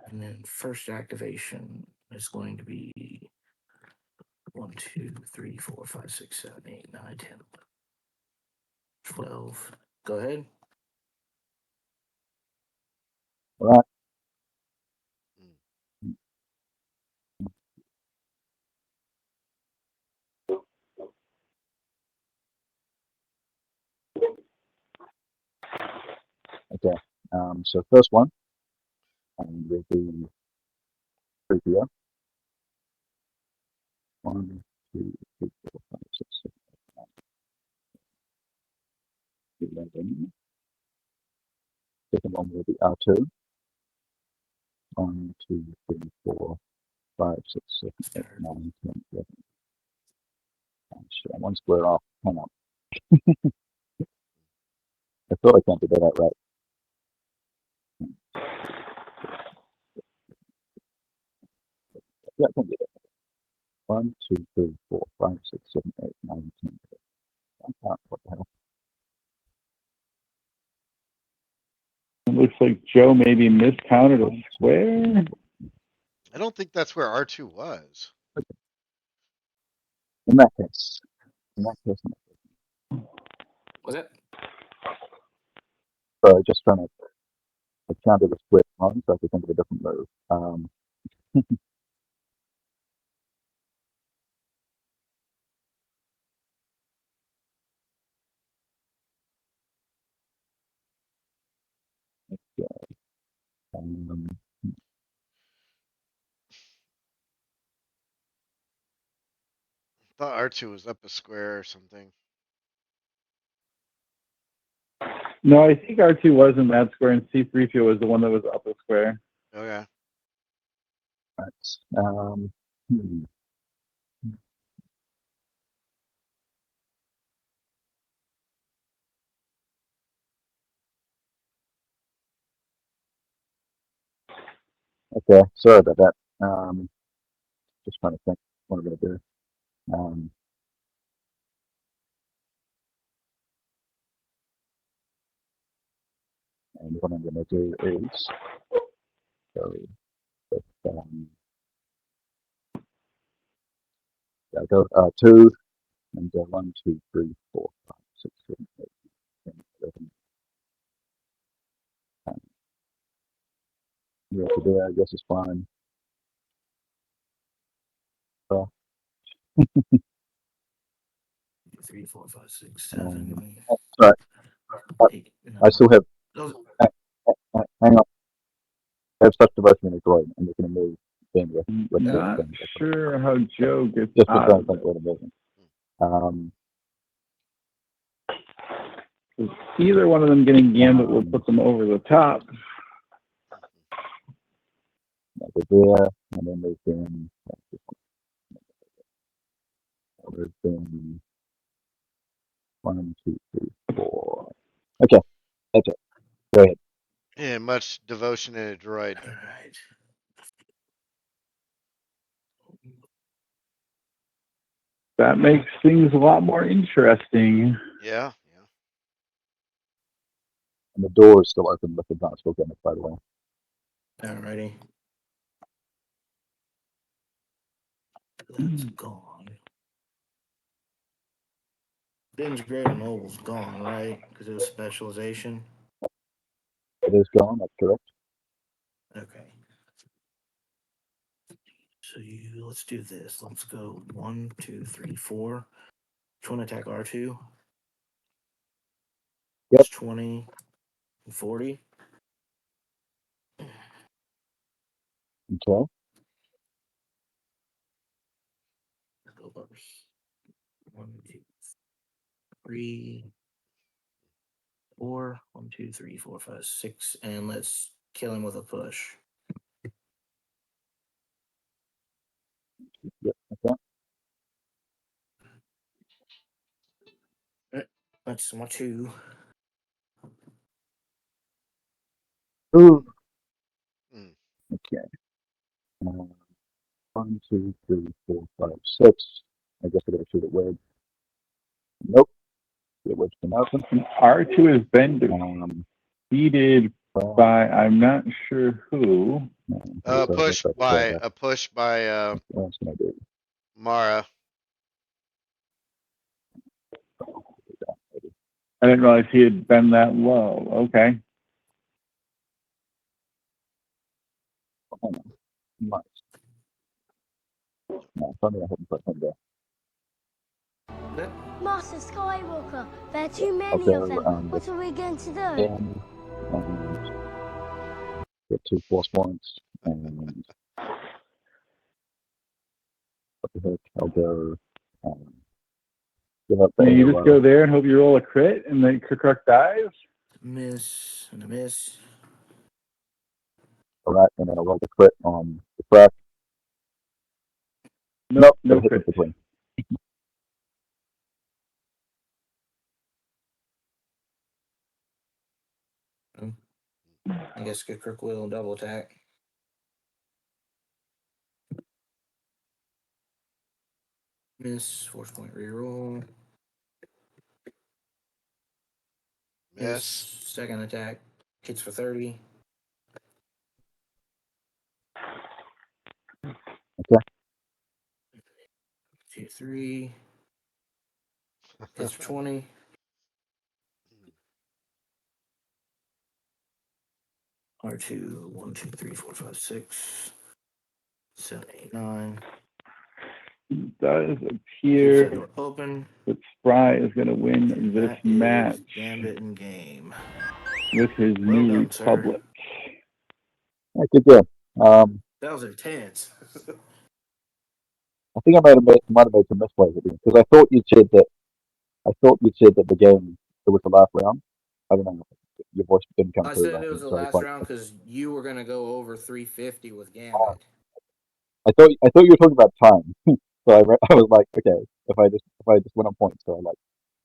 And then first activation is going to be 1, 2, 3, 4, 5, 6, 7, 8, 9, 10, 12. Go ahead. All right. Okay. So first one will be 3PO. 1, 2, 3, 4, 5, 6, 7, 8, 9. Second one will be R2. 1, 2, 3, 4, 5, 6, 7, 8, 9, 10, 11. Sure, one square off. Hang on. I thought I counted that out right. Yeah, I can do that. 1, 2, 3, 4, 5, 6, 7, 8, 9, 10. What the hell? It looks like Joe maybe miscounted a square. I don't think that's where R2 was. In that case. What's that? So just trying to I counted a square wrong, so I could think of a different move. Yeah. I thought R2 was up a square or something. No, I think R2 was in that square, and C3PO was the one that was up a square. Okay. Right. Okay, sorry about that. Just trying to think what I'm going to do. And what I'm going to do is, I go 2, and go 1, 2, 3, 4, 5, 6, 7, 8, 10, 11. Yeah, today I guess it's fine. 3, 4, 5, 6, 7. Sorry, 8, I still have. Those, Hang on. I have such devotion in the droid, and you're going to move in with Not sure how Joe gets just out don't of think it. what I'm moving. Either one of them getting Gambit will put them over the top. Over there, and then there's been 1, 2, 3, 4. Okay, that's it. Go ahead. Yeah, much devotion in a droid. all right. That makes things a lot more interesting. Yeah, yeah. And the door is still open with advanced organic, by the way. Alrighty. That's gone. Ben's Greater Noble's gone, right? Because it was specialization. It is gone, that's correct. Okay. So let's do this. Let's go 1, 2, 3, 4. Which one attack R2? Yep. It's 20 and 40. Okay. Go first. 1, 2, 3. 4. 1, 2, 3, 4, 5, 6. And let's kill him with a push. Yep, okay. That's my 2. Ooh. Mm. Okay. 1, 2, 3, 4, 5, 6. I guess I gotta shoot it wedge. Nope. It wedge to nothing. And R2 has been defeated by I'm not sure who. A push by What's gonna do? Mara. I didn't realize he had been that low. Okay. Hang on. Nice. No, funny I haven't put him there. Master Skywalker, there are too many Okay, of them. What are we going to do? And get 2 force points. And what the heck? I'll go. Give up the You just go there and hope you roll a crit and then Kirk dies? Miss and a miss. Alright, and then I'll roll the crit on the crack. Nope, no hit crit. between. I guess good Kirk will double attack. Miss, force point reroll. Miss. Second attack. Hits for 30. Okay. 2, 3. Hits for 20. R2, 1, 2, 3, 4, 5, 6, 7, 8, 9. It does Keeps appear that door open. that Spry is going to win this That is match Gambit in game. with his Well new done, Republic. Good job. That was intense. I think I might have made some misplays at the end because I thought you said that the game it was the last round. I don't know. Your voice didn't come I through. said it was the so last round because you were going to go over 350 with Gambit. I thought you were talking about time. So I was like, okay, if I just went on points, so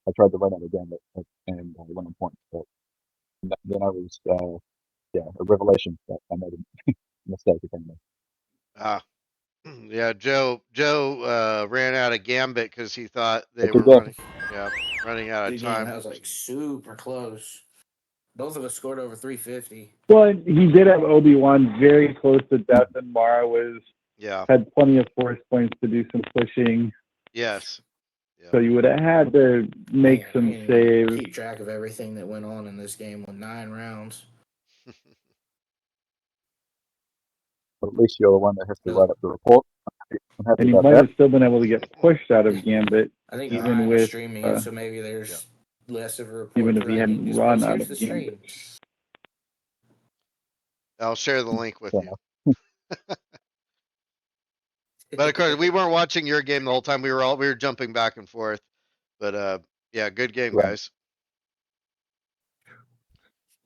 I tried to run out again, and I went on points. But then I was a revelation that I made a mistake apparently. Yeah, Joe ran out of Gambit because he thought they That's a were good. running out of Good game. time. That was like super close. Both of us scored over 350. Well, he did have Obi-Wan very close to death, and Mara had plenty of force points to do some pushing. Yes. Yeah. So you would have had to make some saves. Keep track of everything that went on in this game with 9 rounds. But at least you're the one that has to write up the report. I'm happy And he about might that. have still been able to get pushed out of Gambit, I think even Brian was with streaming it, so maybe there's less of a report. even if he hadn't writing. run Here's out of the Gambit. stream. I'll share the link with you. But of course, we weren't watching your game the whole time. We were jumping back and forth. But yeah, good game, Right. guys.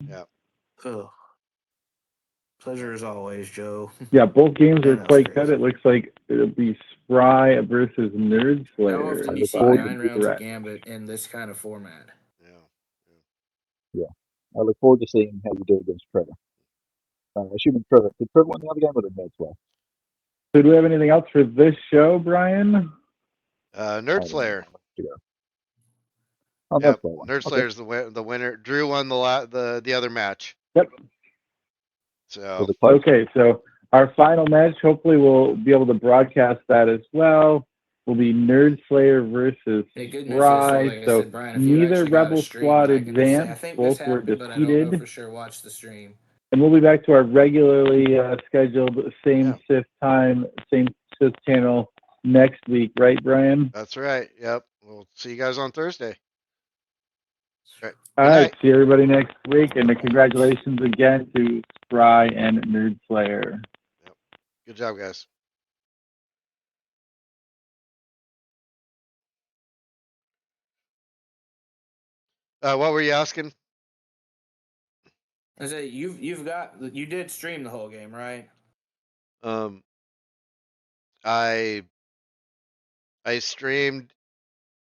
Yeah. Oh. Pleasure as always, Joe. Yeah, both games are Man, quite good. It looks like it'll be Spry versus Nerd How Slayer. often do you look see forward 9 to rounds of Gambit in this kind of format? Yeah. I look forward to seeing how you do against Trevor. Assuming Trevor did Trevor win the other game or did Ned Slayer? So do we have anything else for this show, Brian? Nerd Slayer. Oh, Yep. Nerd Slayer. Nerd Slayer's the winner. Drew won the other match. Yep. So okay, so our final match, hopefully we'll be able to broadcast that as well, will be Nerd Slayer versus Spry. Like so said, Brian, neither Rebel Squad advanced. Both were happened, but I don't know defeated. for sure. Watch the stream. And we'll be back to our regularly scheduled same shift time, same shift channel next week, right, Brian? That's right. Yep. We'll see you guys on Thursday. All right. See everybody next week, and congratulations again to Spry and Nerd Slayer. Yep. Good job, guys. What were you asking? I say you did stream the whole game, right? I streamed